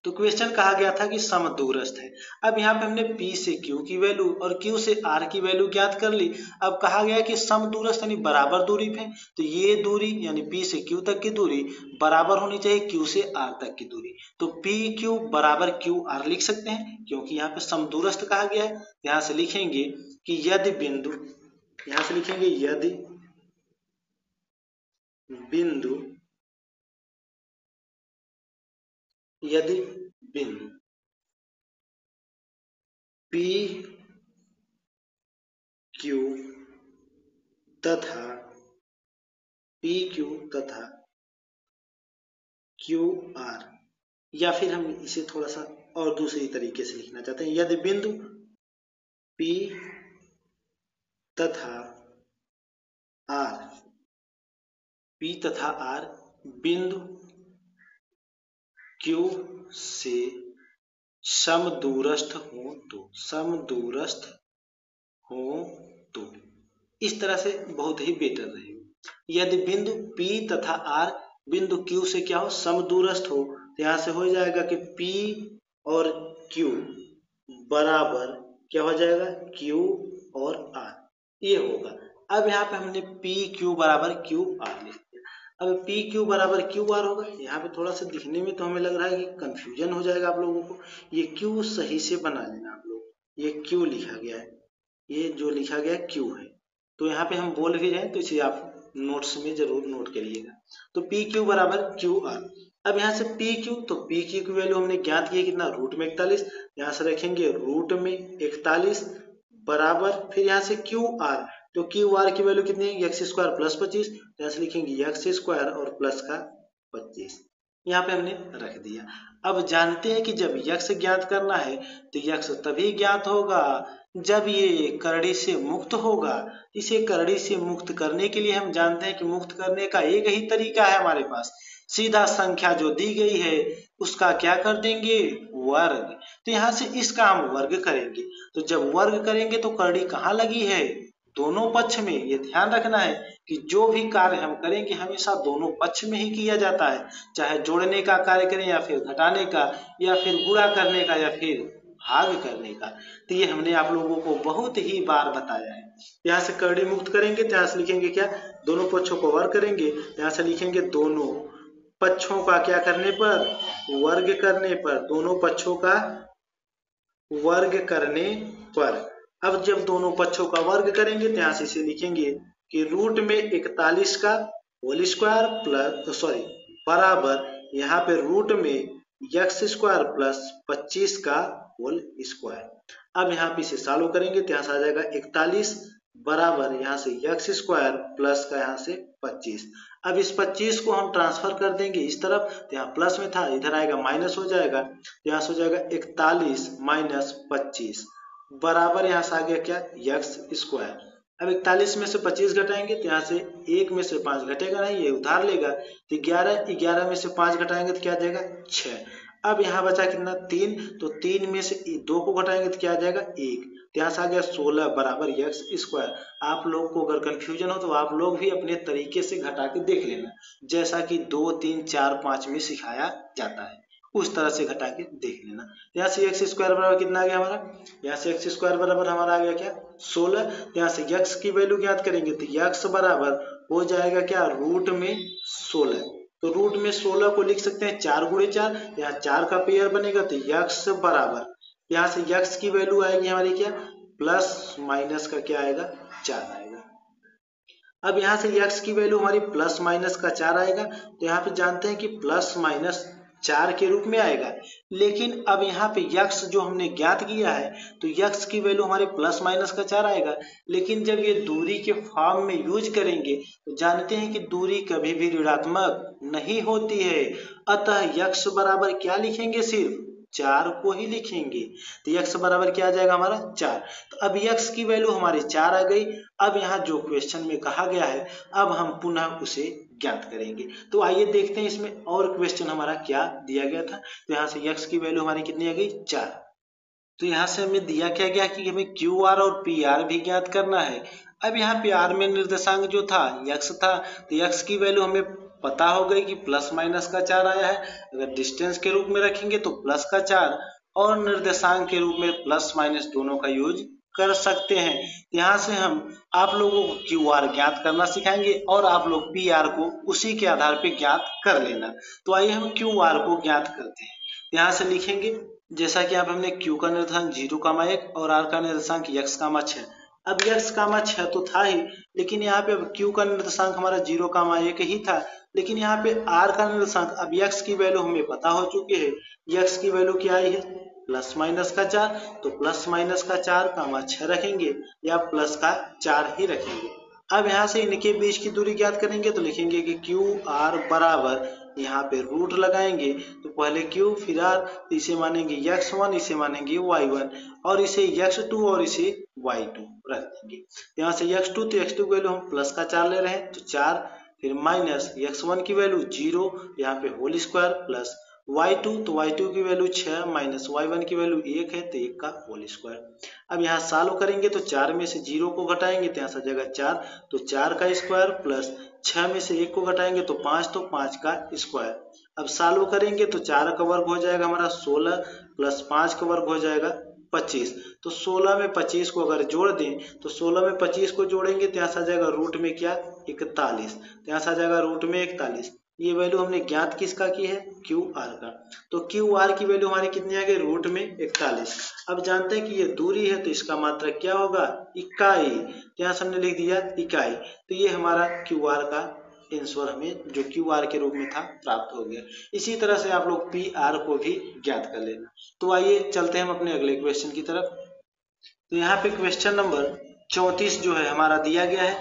तो क्वेश्चन कहा गया था कि समदूरस्थ है। अब यहाँ पे हमने P से Q की वैल्यू और Q से R की वैल्यू ज्ञात कर ली। अब कहा गया कि समदूरस्थ यानी बराबर दूरी पे, तो ये दूरी यानी P से Q तक की दूरी बराबर होनी चाहिए Q से R तक की दूरी। तो PQ बराबर QR लिख सकते हैं क्योंकि यहाँ पे समदूरस्थ कहा गया है। यहाँ से लिखेंगे कि यदि बिंदु, यहाँ से लिखेंगे यदि बिंदु P Q तथा QR, या फिर हम इसे थोड़ा सा और दूसरी तरीके से लिखना चाहते हैं, यदि बिंदु P तथा R बिंदु Q से समदूरस्थ हो तो इस तरह से बहुत ही बेटर रहेगा। यदि बिंदु P तथा R बिंदु Q से क्या हो, समदूरस्थ हो, तो यहाँ से हो जाएगा कि P और Q बराबर क्या हो जाएगा, Q और R, ये होगा। अब यहाँ पे हमने PQ बराबर QR लिख दिया। अब PQ बराबर QR होगा, यहाँ पे थोड़ा सा दिखने में तो हमें लग रहा है कि कंफ्यूजन हो जाएगा आप लोगों को। ये Q सही से बना लेना आप लोग, ये Q लिखा गया है, ये जो लिखा गया Q है, तो यहाँ पे हम बोल भी रहे हैं तो इसे आप नोट्स में जरूर नोट करिएगा। तो PQ बराबर QR। अब यहाँ से PQ, तो PQ की वैल्यू हमने ज्ञात की है कितना, रूट में 41, यहाँ से रखेंगे रूट में 41 बराबर, फिर यहाँ से QR, तो QR की वैल्यू कितनी है, x स्क्वायर प्लस 25, यहाँ से लिखेंगे x स्क्वायर और प्लस का 25, यहाँ पे हमने रख दिया। अब जानते हैं कि जब x ज्ञात करना है तो x तभी ज्ञात होगा जब ये करड़ी से मुक्त होगा। इसे करड़ी से मुक्त करने के लिए हम जानते हैं कि मुक्त करने का एक ही तरीका है हमारे पास, सीधा संख्या जो दी गई है उसका क्या कर देंगे, वर्ग। तो यहाँ से इसका हम वर्ग करेंगे, तो जब वर्ग करेंगे तो करड़ी कहाँ लगी है, दोनों पक्ष में। ये ध्यान रखना है कि जो भी कार्य हम करेंगे हमेशा दोनों पक्ष में ही किया जाता है, चाहे जोड़ने का कार्य करें या फिर घटाने का या फिर गुणा करने का या फिर भाग करने का। तो ये हमने आप लोगों को बहुत ही बार बताया है। यहाँ से करड़ी मुक्त करेंगे तो यहाँ से लिखेंगे क्या, दोनों पक्षों को वर्ग करेंगे, यहाँ से लिखेंगे दोनों पक्षों का क्या करने पर, वर्ग करने पर, दोनों पक्षों का वर्ग करने पर। अब जब दोनों पक्षों का वर्ग करेंगे तो यहाँ से इसे लिखेंगे कि रूट में 41 का होल स्क्वायर प्लस बराबर, यहाँ पे रूट में x स्क्वायर प्लस 25 का होल स्क्वायर। अब यहाँ पे इसे सॉल्व करेंगे तो यहाँ से आ जाएगा 41 बराबर यहाँ से x स्क्वायर प्लस का यहाँ से 25। अब इस 25 को हम ट्रांसफर कर देंगे इस तरफ, तो यहाँ प्लस में था, इधर आएगा माइनस हो जाएगा, तो यहाँ से हो जाएगा 41 माइनस 25 बराबर यहाँ से आ गया क्या, x स्क्वायर। अब 41 में से 25 घटाएंगे तो यहाँ से 1 में से 5 घटेगा नहीं, ये उधार लेगा, तो 11 में से 5 घटाएंगे तो क्या आ जाएगा 6। अब यहाँ बचा कितना 3, तो 3 में से 2 को घटाएंगे तो क्या आ जाएगा 1, तो यहाँ से आ गया 16 बराबर x स्क्वायर। आप लोग को अगर कंफ्यूजन हो तो आप लोग भी अपने तरीके से घटा के देख लेना, जैसा कि 2, 3, 4, 5 में सिखाया जाता है, उस तरह से घटा के देख लेना। यहाँ से एक्स स्क्वायर बराबर कितना आ गया हमारा, यहाँ से एक्स स्क्वायर बराबर हमारा आ गया क्या 16। यहाँ से x की वैल्यू ज्ञात करेंगे तो x बराबर हो जाएगा क्या, रूट में 16। तो रूट में 16 को लिख सकते हैं 4 गुणे 4, यहाँ 4 का पेयर बनेगा, तो x बराबर यहाँ से x की वैल्यू आएगी हमारी क्या, प्लस माइनस का क्या आएगा 4 आएगा। अब यहाँ से x की वैल्यू हमारी प्लस माइनस का 4 आएगा, तो यहाँ पे जानते हैं कि प्लस माइनस 4 के रूप में आएगा। लेकिन अब यहाँ पे x जो हमने ज्ञात किया है, तो x की वैल्यू हमारे प्लस माइनस का 4 आएगा। लेकिन जब ये दूरी के फॉर्म में यूज करेंगे तो जानते हैं कि दूरी कभी भी ऋणात्मक नहीं होती है, अतः x बराबर क्या लिखेंगे, सिर्फ 4 को ही लिखेंगे। तो x बराबर क्या आ जाएगा हमारा 4। तो अब x की वैल्यू हमारी 4 आ गई। अब यहाँ जो क्वेश्चन में कहा गया है, अब हम पुनः उसे ज्ञात करेंगे। तो आइए देखते हैं इसमें और क्वेश्चन हमारा क्या दिया गया था। तो यहाँ से x की वैल्यू हमारी कितनी आ गई 4। तो यहाँ से हमें दिया क्या गया कि हमें QR और PR भी ज्ञात करना है। अब यहाँ PR में निर्देशांक जो था x था, तो x की वैल्यू हमें पता हो गई कि प्लस माइनस का 4 आया है। अगर डिस्टेंस के रूप में रखेंगे तो प्लस का 4, और निर्देशांक के रूप में प्लस माइनस दोनों का यूज कर सकते हैं। यहाँ से हम आप लोगों को QR ज्ञात करना सिखाएंगे और आप लोग PR को उसी के आधार पे ज्ञात कर लेना। तो आइए हम QR को ज्ञात करते हैं। यहाँ से लिखेंगे, जैसा कि आप हमने Q का निर्देशांक 0,1 और R का निर्देशांक x,6। अब x,6 तो था ही, लेकिन यहाँ पे अब Q का निर्देशांक हमारा 0,1 ही था, लेकिन यहाँ पे R का निर्देशांक, अब x की वैल्यू हमें पता हो चुकी है। x की वैल्यू क्या आई है, प्लस माइनस का 4, तो प्लस माइनस का 4,6 रखेंगे या प्लस का 4 ही रखेंगे। अब यहाँ से इनके बीच की दूरी ज्ञात करेंगे, तो लिखेंगे कि QR बराबर, यहाँ पे रूट लगाएंगे, तो पहले Q फिर R, तो इसे मानेंगे x1, इसे मानेंगे y1, और इसे x2 और इसे y2 रख देंगे। यहाँ से x2, तो x2 की वैल्यू हम प्लस का 4 ले रहे हैं, तो 4, फिर माइनस x1 की वैल्यू 0, यहाँ पे होल स्क्वायर, प्लस y2, तो y2 की वैल्यू 6 माइनस y1 की वैल्यू 1 है, तो 1 का होल स्क्वायर। अब यहाँ सॉल्व करेंगे तो 4 में से 0 को घटाएंगे तो यहाँ से जगह 4, तो 4 का स्क्वायर, प्लस 6 में से 1 को घटाएंगे तो 5, तो 5 का स्क्वायर। अब सॉल्व करेंगे तो 4 का वर्ग हो जाएगा हमारा 16, प्लस 5 का वर्ग हो जाएगा 25। तो 16 में 25 को अगर जोड़ दें, तो 16 में 25 को जोड़ेंगे तो यहाँ से आ जाएगा रूट में क्या 41, तो यहाँ से आ जाएगा रूट में 41। ये वैल्यू हमने ज्ञात किसका की है, QR का। तो QR की वैल्यू हमारी कितनी आ गई, रूट में 41। अब जानते हैं कि ये दूरी है, तो इसका मात्रक क्या होगा, इकाई, तो यहाँ से हमने लिख दिया इकाई। तो ये हमारा QR का आंसर हमें जो QR के रूप में था प्राप्त हो गया। इसी तरह से आप लोग PR को भी ज्ञात कर लेना। तो आइए चलते हैं हम अपने अगले क्वेश्चन की तरफ। तो यहाँ पे क्वेश्चन नंबर 34 जो है हमारा दिया गया है,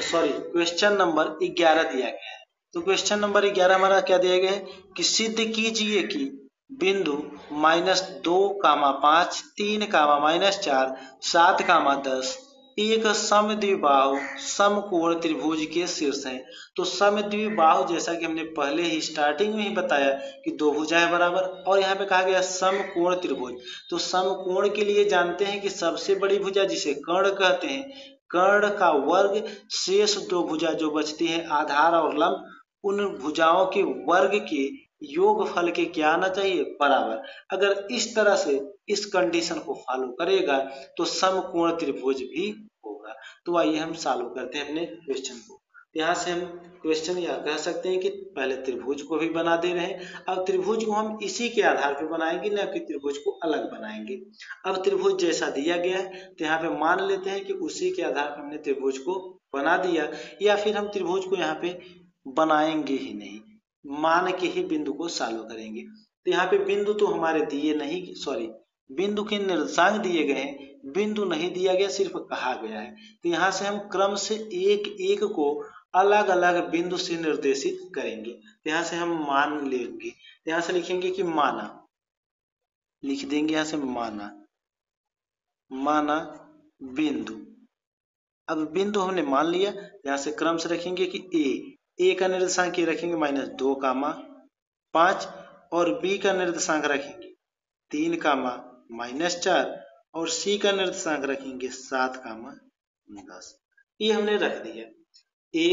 सॉरी क्वेश्चन नंबर 11 दिया गया है। तो क्वेश्चन नंबर 11 हमारा क्या दिया गया है कि सिद्ध कीजिए कि बिंदु -2,5, 3,-4, 7,10 एक समद्विबाहु समकोण त्रिभुज के शीर्ष है। तो समद्विबाहु जैसा कि हमने पहले ही स्टार्टिंग में ही बताया कि दो भुजाएं बराबर, और यहाँ पे कहा गया समकोण त्रिभुज। तो समकोण के लिए जानते हैं कि सबसे बड़ी भुजा जिसे कर्ण कहते हैं, कर्ण का वर्ग शेष दो भुजा जो बचती है आधार और लंब, उन भुजाओं के वर्ग के योगफल के क्या आना चाहिए, बराबर। अगर इस तरह से इस कंडीशन को फॉलो करेगा तो समकोण त्रिभुज भी होगा। तो आइए हम सॉल्व करते हैं अपने क्वेश्चन को। यहाँ से हम क्वेश्चन यह कह सकते हैं कि पहले त्रिभुज को भी बना दे रहे हैं। अब त्रिभुज को हम इसी के आधार पर बनाएंगे, न कि त्रिभुज को अलग बनाएंगे। अब त्रिभुज जैसा दिया गया है तो यहाँ पे मान लेते हैं कि उसी के आधार पर हमने त्रिभुज को बना दिया, या फिर हम त्रिभुज को यहाँ पे बनाएंगे ही नहीं, मान के ही बिंदु को सॉल्व करेंगे। तो यहाँ पे बिंदु तो हमारे दिए नहीं, सॉरी बिंदु के निर्देशांक दिए गए हैं, बिंदु नहीं दिया गया, सिर्फ कहा गया है। तो यहाँ से हम क्रम से एक एक को अलग अलग बिंदु से निर्देशित करेंगे। तो यहाँ से हम मान लेंगे, तो यहाँ से लिखेंगे कि माना, लिख देंगे यहाँ से माना, माना बिंदु। अब बिंदु हमने मान लिया, यहाँ से क्रम से रखेंगे कि ए का निर्देशांक ये रखेंगे -2 कामा 5 और बी का निर्देशांक रखेंगे 3 कामा -4 और सी का निर्देशांक रखेंगे 7 कामा 10। ये हमने रख दिया। ए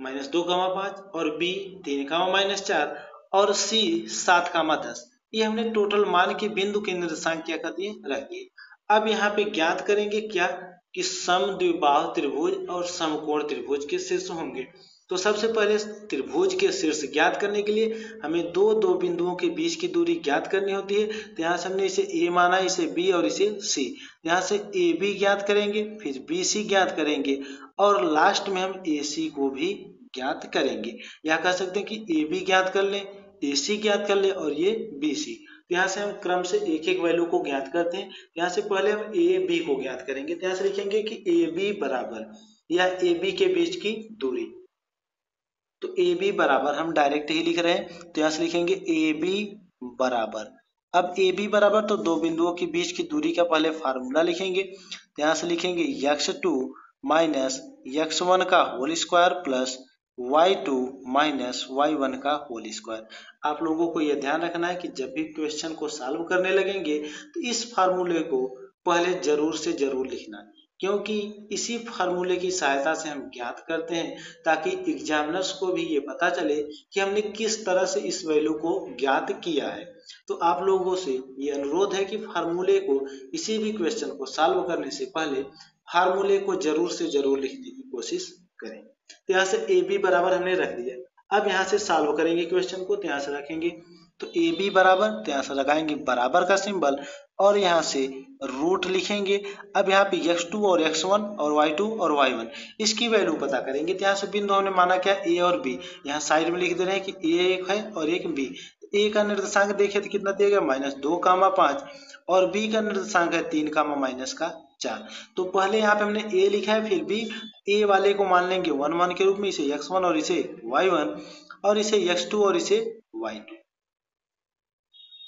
-2 कामा 5 और बी 3 कामा -4 और सी 7 कामा 10। ये हमने टोटल मान के बिंदु के निर्देशांक क्या कर दिए, रख दिए। अब यहाँ पे ज्ञात करेंगे क्या कि समद्विबाहु त्रिभुज और समकोण त्रिभुज के शीर्ष होंगे। तो सबसे पहले त्रिभुज के शीर्ष ज्ञात करने के लिए हमें दो बिंदुओं के बीच की दूरी ज्ञात करनी होती है। तो यहाँ से हमने इसे ए माना, इसे बी और इसे सी। यहाँ से ए बी ज्ञात करेंगे, फिर बी सी ज्ञात करेंगे और लास्ट में हम ए सी को भी ज्ञात करेंगे। या कह सकते हैं कि ए बी ज्ञात कर लें, ए सी ज्ञात कर लें और ये बी सी। तो यहाँ से हम क्रम से एक एक वैल्यू को ज्ञात करते हैं। यहाँ से पहले हम ए बी को ज्ञात करेंगे। तो यहाँ से लिखेंगे कि ए बी बराबर या ए बी के बीच की दूरी। तो ए बी बराबर हम डायरेक्ट ही लिख रहे हैं, तो यहाँ से लिखेंगे ए बी बराबर। अब ए बी बराबर तो दो बिंदुओं के बीच की दूरी का पहले फार्मूला लिखेंगे। तो यहाँ से लिखेंगे x2 माइनस x1 का whole square plus y2 minus y1 का होल स्क्वायर। आप लोगों को यह ध्यान रखना है कि जब भी क्वेश्चन को सॉल्व करने लगेंगे तो इस फार्मूले को पहले जरूर से जरूर लिखना, क्योंकि इसी फार्मूले की सहायता से हम ज्ञात करते हैं, ताकि एग्जामिनर्स को भी ये पता चले कि हमने किस तरह से इस वैल्यू को ज्ञात किया है। तो आप लोगों से ये अनुरोध है कि फार्मूले को, किसी भी क्वेश्चन को सॉल्व करने से पहले फार्मूले को जरूर से जरूर लिखने की कोशिश करें। तो यहाँ से ए बी बराबर हमने रख दिया। अब यहाँ से सॉल्व करेंगे क्वेश्चन को। तो यहाँ से रखेंगे, तो ए बी बराबर, तो यहाँ से लगाएंगे बराबर का सिंबल और यहाँ से रूट लिखेंगे। अब यहाँ पे x2 और x1 और y2 और y1 इसकी वैल्यू पता करेंगे। तो यहाँ से बिंदु हमने माना क्या, a और b। यहाँ साइड में लिख दे रहे हैं कि a एक है और एक b। a का निर्देशांक देखे तो कितना दिया गया, -2 कामा 5 और b का निर्देशांक है 3 कामा -4। तो पहले यहाँ पे हमने a लिखा है, फिर b। a वाले को मान लेंगे 1 1 के रूप में, इसे x1 और इसे y1 और इसे x2 और इसे y2।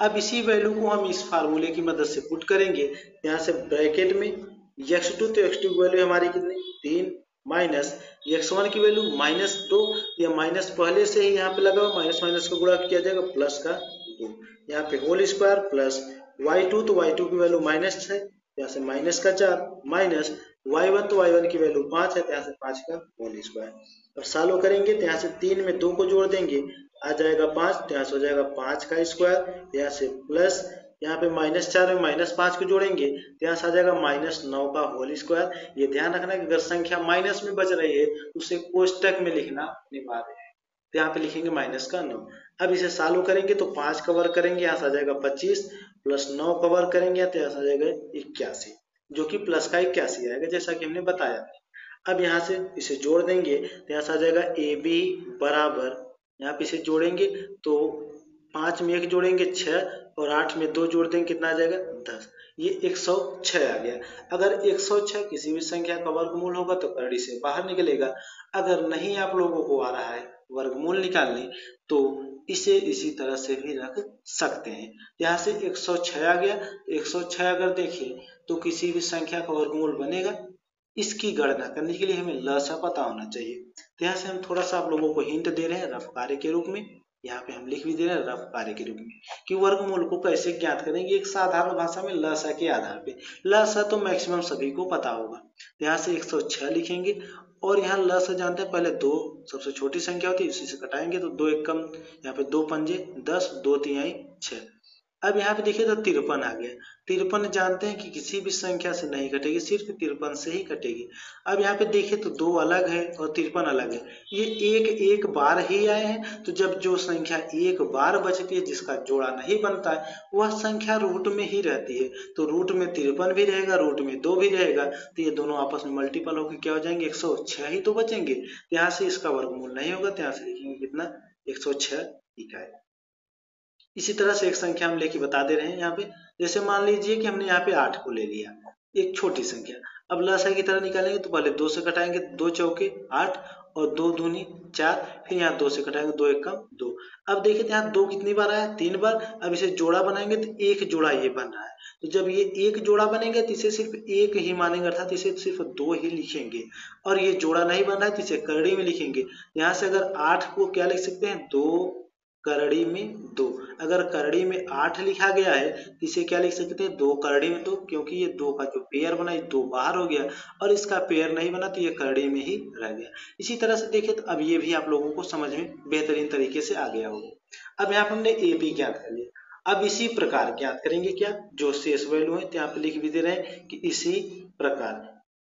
अब इसी वैल्यू को हम इस फार्मूले की मदद से पुट करेंगे। यहाँ से ब्रैकेट में x2, तो x2 की वैल्यू हमारी कितनी, 3 माइनस x1 की वैल्यू -2, या माइनस पहले से ही यहाँ पे लगा हुआ, माइनस माइनस का गुणा किया जाएगा प्लस का 2, यहाँ पे होल स्क्वायर प्लस y2, तो y2 की वैल्यू -6, यहाँ से -4 माइनस y1, तो y1 की वैल्यू 5 है, यहाँ से 5 का होल स्क्वायर। अब सॉल्व करेंगे तो यहाँ से 3 में 2 को जोड़ देंगे, आ जाएगा 5, तो यहाँ से हो जाएगा 5 का स्क्वायर, यहाँ से प्लस, यहाँ पे -4 में -5 को जोड़ेंगे तो यहाँ से आ जाएगा -9 का होल स्क्वायर। ये ध्यान रखना कि अगर संख्या माइनस में बच रही है तो उसे कोष्टक में लिखना अनिवार्य है। तो यहाँ पे लिखेंगे -9। अब इसे सॉल्व करेंगे तो 5 कवर करेंगे, यहाँ से आ जाएगा 25 प्लस 9 कवर करेंगे तो यहाँ से आ जाएगा 81, जो कि प्लस का 81 आएगा, जैसा कि हमने बताया। अब यहाँ से इसे जोड़ देंगे तो यहाँ से आ जाएगा ए बी बराबर, यहाँ पे इसे जोड़ेंगे तो 5 में 1 जोड़ेंगे 6 और 8 में 2 जोड़ देंगे, कितना आ जाएगा 10। ये 106 आ गया। अगर 106 किसी भी संख्या का वर्गमूल होगा तो करड़ी से बाहर निकलेगा। अगर नहीं आप लोगों को आ रहा है वर्गमूल निकालने, तो इसे इसी तरह से भी रख सकते हैं। यहाँ से 106 आ गया। 106 अगर देखें तो किसी भी संख्या का वर्गमूल बनेगा। इसकी गणना करने के लिए हमें लसा पता होना चाहिए। तो यहाँ से हम थोड़ा सा आप लोगों को हिंट दे रहे हैं रफ कार्य के रूप में। यहाँ पे हम लिख भी दे रहे हैं रफ कार्य के रूप में कि वर्गमूल को कैसे ज्ञात करेंगे एक साधारण भाषा में लसा के आधार पे। लसा तो मैक्सिमम सभी को पता होगा। तो यहाँ से 106 लिखेंगे और यहाँ लसा जानते हैं, पहले 2 सबसे छोटी संख्या होती है, इसी से कटाएंगे तो 2 एक कम, यहाँ पे 2 पंजे 10, 2 तिहाई 6। अब यहाँ पे देखिए तो 53 आ गया। 53 जानते हैं कि किसी भी संख्या से नहीं कटेगी, सिर्फ 53 से ही कटेगी। अब यहाँ पे देखिए तो 2 अलग है और 53 अलग है, ये एक बार ही आए हैं। तो जब जो संख्या एक बार बचती है, जिसका जोड़ा नहीं बनता है, वह संख्या रूट में ही रहती है। तो रूट में 53 भी रहेगा, रूट में 2 भी रहेगा, तो ये दोनों आपस में मल्टीपल होकर क्या हो जाएंगे, 106 ही तो बचेंगे। तो यहाँ से इसका वर्गमूल नहीं होगा, तो यहाँ से लिखेंगे कितना, 106 इकाई। इसी तरह से एक संख्या हम लेके बता दे रहे हैं यहाँ पे। जैसे मान लीजिए कि हमने यहाँ पे 8 को ले लिया, एक छोटी संख्या। अब लसाई की तरह निकालेंगे तो पहले 2 से कटाएंगे, 2 चौके 8 और 2 दूनी 4, फिर यहाँ 2 से कटाएंगे, 2 एक कम 2। अब देखिए यहाँ 2 कितनी बार आया, 3 बार। अब इसे जोड़ा बनाएंगे तो एक जोड़ा ये बन रहा है। तो जब ये एक जोड़ा बनेगा तो इसे सिर्फ एक ही मानेंगे, अर्थात इसे सिर्फ 2 ही लिखेंगे। और ये जोड़ा नहीं बन रहा है तो इसे करड़ी में लिखेंगे। यहाँ से अगर 8 को क्या लिख सकते हैं, 2 करड़ी में 2। अगर करड़ी में 8 लिखा गया है तो इसे क्या लिख सकते हैं, 2 करड़ी में 2, क्योंकि ये 2 का जो पेयर बना ये 2 बाहर हो गया और इसका पेयर नहीं बना तो ये करड़ी में ही रह गया। इसी तरह से देखिए तो अब ये भी आप लोगों को समझ में बेहतरीन तरीके से आ गया होगा। अब यहाँ पर हमने ए बी ज्ञात कर लिया। अब इसी प्रकार ज्ञात करेंगे क्या, जो शेष वैल्यू है, तो यहाँ पे लिख भी दे रहे हैं कि इसी प्रकार।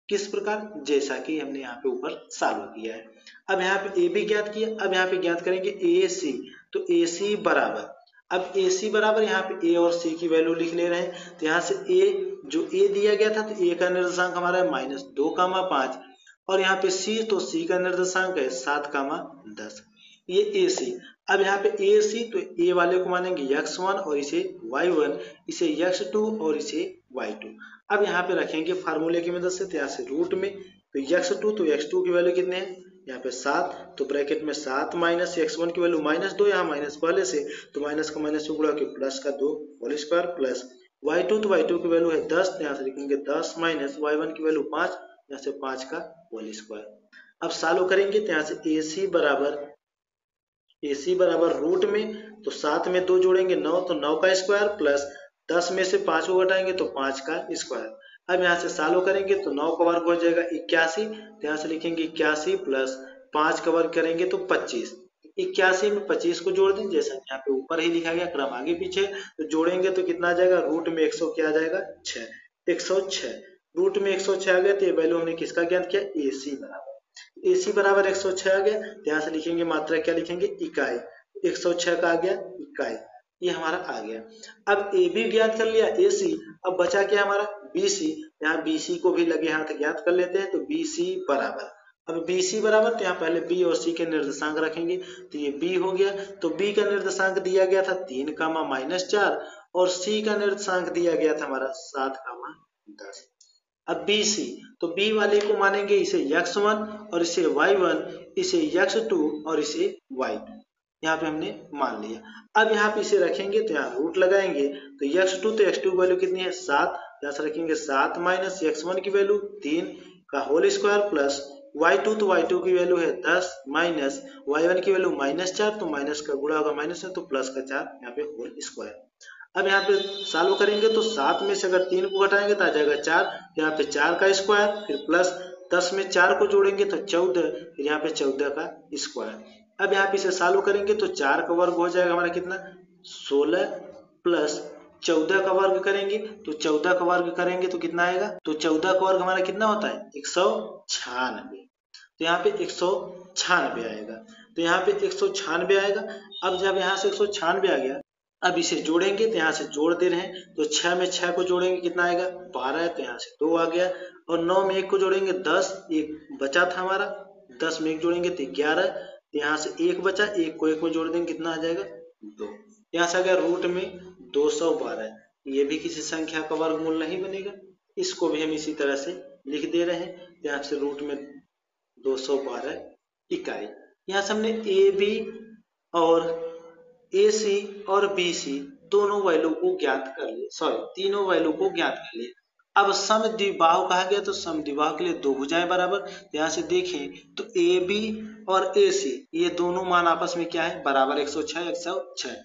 किस प्रकार, जैसा कि हमने यहाँ पे ऊपर सॉल्व किया है। अब यहाँ पे ए बी ज्ञात किया, अब यहाँ पे ज्ञात करेंगे ए सी। तो ए सी बराबर, अब ए सी बराबर यहाँ पे ए और सी की वैल्यू लिख ले रहे हैं। तो यहाँ से ए, जो ए दिया गया था तो ए का निर्देशांक हमारा है -2, 5 और यहाँ पे सी, तो सी का निर्देशांक है 7, 10। ये ए सी। अब यहाँ पे ए सी, तो ए वाले को मानेंगे x1 और इसे y1, इसे x2 और इसे y2। अब यहाँ पे रखेंगे फार्मूले की मदद से, तो यहाँ से रूट में, तो x2, तो x2 की वैल्यू कितने हैं, यहाँ पे 7, तो ब्रैकेट में 7 माइनस x1 की वैल्यू -2, यहाँ माइनस पहले से, तो माइनस का माइनस से गुणा के प्लस का 2 होल स्क्वायर प्लस y2, तो y2 की वैल्यू है 10, तो यहाँ से लिखेंगे 10 माइनस y1 की वैल्यू 5, यहाँ से 5 का होल स्क्वायर। अब सॉल्व करेंगे तो यहाँ से AC बराबर रूट में, तो 7 में 2 जोड़ेंगे 9, तो 9 का स्क्वायर प्लस 10 में से 5 को घटाएंगे तो 5 का स्क्वायर। अब यहाँ से सॉल्व करेंगे तो 9 का वर्ग हो जाएगा 81, तो यहाँ से लिखेंगे 81 प्लस 5 का वर्ग करेंगे तो 25। 81 में 25 को जोड़ दें, जैसा यहाँ पे ऊपर ही लिखा गया, क्रम आगे पीछे, तो जोड़ेंगे तो कितना आ जाएगा, रूट में 100 क्या आ जाएगा, 6, 106। रूट में 106 आ गया, तो ये वैल्यू हमने किसका ज्ञात किया, AC बराबर। AC बराबर 106 आ गया, तो यहाँ से लिखेंगे मात्रा, क्या लिखेंगे, इकाई। 106 का आ गया इकाई, ये हमारा आ गया। अब AB ज्ञात कर लिया, AC। अब बचा क्या हमारा, BC। यहाँ BC को भी लगे हाथ ज्ञात कर लेते हैं, तो BC बराबर, अब BC बराबर, तो यहाँ पहले B और C के निर्देशांक रखेंगे, तो ये B हो गया। तो B का निर्देशांक दिया गया था 3, -4 और C का निर्देशांक दिया गया था हमारा 7, 10। अब BC, तो B वाले को मानेंगे इसे x1 और इसे y1, इसे x2 और इसे y2। यहाँ पे हमने मान लिया। अब यहाँ पे इसे रखेंगे तो यहाँ रूट लगाएंगे, तो x2, तो x2 की वैल्यू कितनी है, 7, यहाँ से रखेंगे 7 माइनस x1 की वैल्यू 3 का होल स्क्वायर प्लस y2, तो y2 की वैल्यू है 10 माइनस y1 की वैल्यू -4, तो माइनस का गुणा होगा माइनस में, तो प्लस का 4 यहाँ पे होल स्क्वायर। अब यहाँ पे सॉल्व करेंगे तो 7 में से अगर 3 को घटाएंगे तो आ जाएगा 4, यहाँ पे 4 का स्क्वायर, फिर प्लस 10 में 4 को जोड़ेंगे तो 14, फिर यहाँ पे 14 का स्क्वायर। अब यहाँ पे इसे सॉल्व करेंगे तो 4 का वर्ग हो जाएगा हमारा कितना, 16 प्लस 14 का वर्ग करेंगे, तो 14 का वर्ग करेंगे तो कितना आएगा, तो 14 का वर्ग हमारा कितना होता है, 196। तो यहाँ पे 196 आएगा, तो यहाँ पे 196 आएगा। अब जब यहाँ से 196 आ गया, अब इसे जोड़ेंगे, तो यहाँ से जोड़ दे रहे हैं, तो 6 में 6 को जोड़ेंगे कितना आएगा, 12, तो यहाँ से 2 आ गया। और 9 में 1 को जोड़ेंगे 10, एक बचा था हमारा, 10 में 1 जोड़ेंगे तो 11, तो यहाँ से 1 बचा, 1 को 1 में जोड़ देंगे कितना आ जाएगा, 2। यहाँ से आ गया रूट में 212। ये भी किसी संख्या का वर्गमूल नहीं बनेगा, इसको भी हम इसी तरह से लिख दे रहे हैं। यहाँ से रूट में 212 इकाई। यहाँ से हमने AB और AC और BC दोनों वैल्यू को ज्ञात कर लिए, तीनों वैल्यू को ज्ञात कर लिए। अब समद्विबाहु कहा गया, तो समद्विबाहु के लिए दो भुजाएं बराबर। यहाँ से देखें तो AB और AC ये दोनों मान आपस में क्या है, बराबर, 106, 106।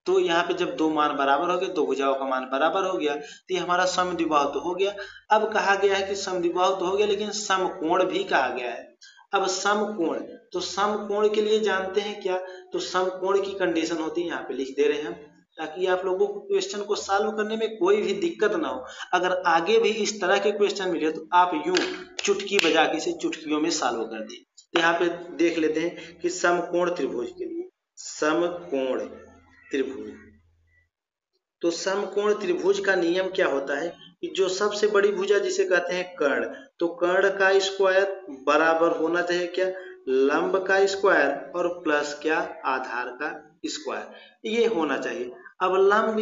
तो यहाँ पे जब दो मान बराबर हो गए, दो भुजाओं का मान बराबर हो गया, तो ये हमारा समद्विबाहु तो हो गया। अब कहा गया है कि समद्विबाहु तो हो गया, लेकिन समकोण भी कहा गया है। अब समकोण, तो समकोण के लिए जानते हैं क्या, तो समकोण की कंडीशन होती है, यहाँ पे लिख दे रहे हैं हम, ताकि आप लोगों को क्वेश्चन को सॉल्व करने में कोई भी दिक्कत ना हो। अगर आगे भी इस तरह के क्वेश्चन मिले तो आप यूं चुटकी बजा के इसे चुटकियों में सॉल्व कर दें। तो यहाँ पे देख लेते हैं कि समकोण त्रिभुज के लिए, समकोण त्रिभुज, तो समकोण त्रिभुज का नियम क्या होता है कि जो सबसे बड़ी भुजा जिसे कहते हैं कर्ण, तो कर्ण का स्क्वायर बराबर होना चाहिए क्या, लंब का स्क्वायर और प्लस क्या, आधार का स्क्वायर, ये होना चाहिए। अब लंब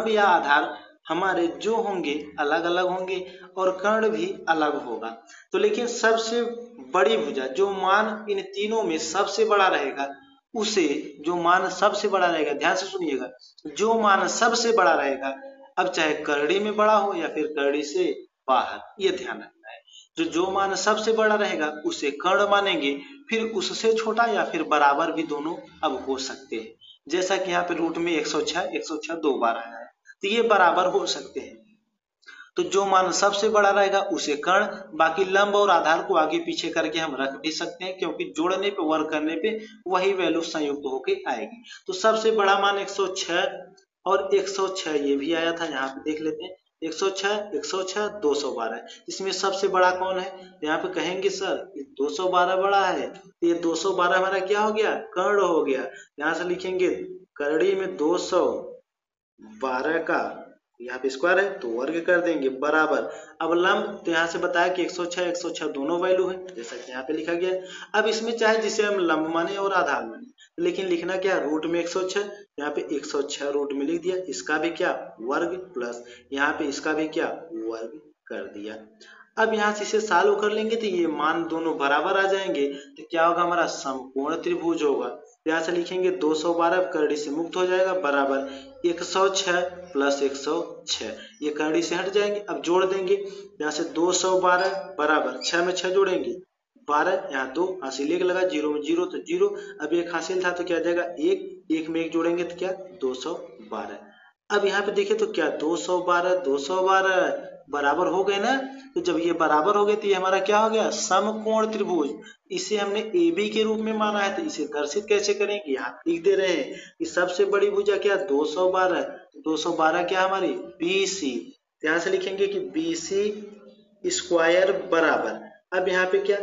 या आधार हमारे जो होंगे अलग अलग होंगे और कर्ण भी अलग होगा। तो लेकिन सबसे बड़ी भुजा जो मान इन तीनों में सबसे बड़ा रहेगा उसे, जो मान सबसे बड़ा रहेगा, ध्यान से सुनिएगा, जो मान सबसे बड़ा रहेगा, अब चाहे करड़ी में बड़ा हो या फिर करड़ी से बाहर, ये ध्यान रखना है। जो मान सबसे बड़ा रहेगा उसे कर्ण मानेंगे, फिर उससे छोटा या फिर बराबर भी दोनों अब हो सकते हैं। जैसा कि यहाँ पे रूट में 106 दो बार आया है, तो ये बराबर हो सकते हैं। तो जो मान सबसे बड़ा रहेगा उसे कर्ण, बाकी लंब और आधार को आगे पीछे करके हम रख भी सकते हैं, क्योंकि जोड़ने पे वर्क करने पे वही वैल्यू संयुक्त होके आएगी। तो सबसे बड़ा मान 106 और 106 ये भी आया था, यहाँ पे देख लेते हैं 106 212। इसमें सबसे बड़ा कौन है? यहाँ पे कहेंगे सर 212 बड़ा है, तो ये 212 हमारा क्या हो गया? कर्ण हो गया। यहाँ से लिखेंगे करड़ी में 212 का यहाँ पे स्क्वायर है तो वर्ग कर देंगे बराबर। अब लंब तो यहाँ से बताया कि 106 दोनों वैल्यू है, जैसा कि यहाँ पे लिखा गया है। अब इसमें चाहे जिसे हम लंब माने और आधार माने, लेकिन लिखना क्या? रूट में 106, यहाँ पे 106 रूट में लिख दिया, इसका भी क्या? वर्ग, प्लस यहाँ पे इसका भी क्या? वर्ग कर दिया। अब यहाँ से इसे सॉल्व कर लेंगे तो ये मान दोनों बराबर आ जाएंगे, तो क्या होगा? हमारा समकोण त्रिभुज होगा। यहाँ से लिखेंगे 212 करड़ी से मुक्त हो जाएगा बराबर 106 प्लस 106, ये करड़ी से हट जाएंगे। अब जोड़ देंगे, यहाँ से 212 बराबर 6 में 6 जोड़ेंगे 12, यहाँ 2 हासिल 1 लगा, 0 में 0 तो 0, अब एक हासिल था तो क्या आ जाएगा? 1 में 1 जोड़ेंगे तो क्या? 212। अब यहाँ पे देखिए तो क्या 212 बराबर हो गए ना। तो जब ये बराबर हो गए तो ये हमारा क्या हो गया? समकोण त्रिभुज। इसे हमने ए बी के रूप में माना है, तो इसे दर्शित कैसे करेंगे? यहाँ लिख दे रहे हैं कि सबसे बड़ी भुजा क्या? 212, 212 क्या हमारी? BC। यहाँ से लिखेंगे कि BC स्क्वायर बराबर, अब यहाँ पे क्या?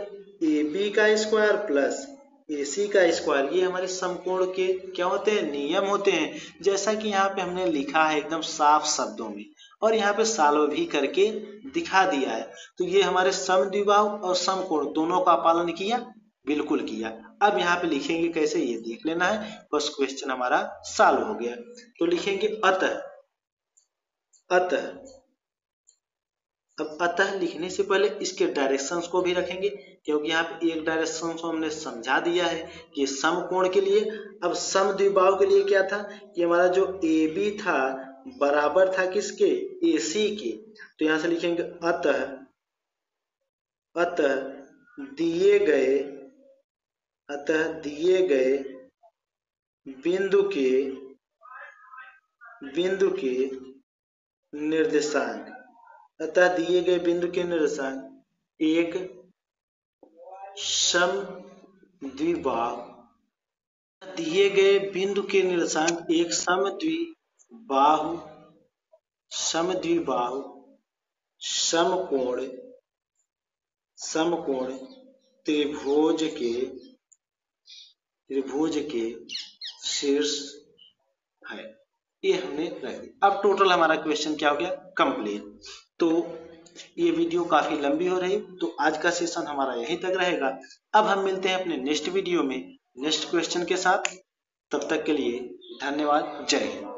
AB का स्क्वायर प्लस AC का स्क्वायर, ये हमारे समकोण के क्या होते हैं? नियम होते हैं। जैसा कि यहाँ पे हमने लिखा है एकदम साफ शब्दों में, और यहाँ पे सॉल्व भी करके दिखा दिया है। तो ये हमारे समद्विबाहु और समकोण दोनों का पालन किया, बिल्कुल किया। अब यहाँ पे लिखेंगे कैसे ये देख लेना है, बस क्वेश्चन हमारा सॉल्व हो गया। तो लिखेंगे अतः, अब अतः लिखने से पहले इसके डायरेक्शंस को भी रखेंगे, क्योंकि यहाँ पे एक डायरेक्शन को हमने समझा दिया है कि समकोण के लिए। अब समद्विबाहु के लिए क्या था कि हमारा जो AB था बराबर था किसके? AC के। तो यहाँ से लिखेंगे अतः दिए गए बिंदु के निर्देशांक, अतः दिए गए बिंदु के निर्देशांक एक समद्विबाहु, दिए गए बिंदु के निर्देशांक एक समद्विबाहु समकोण त्रिभुज के शीर्ष है, ये हमने रख दिया। अब टोटल हमारा क्वेश्चन क्या हो गया? कंप्लीट। तो ये वीडियो काफी लंबी हो रही, तो आज का सेशन हमारा यहीं तक रहेगा। अब हम मिलते हैं अपने नेक्स्ट वीडियो में नेक्स्ट क्वेश्चन के साथ। तब तक के लिए धन्यवाद। जय हिंद।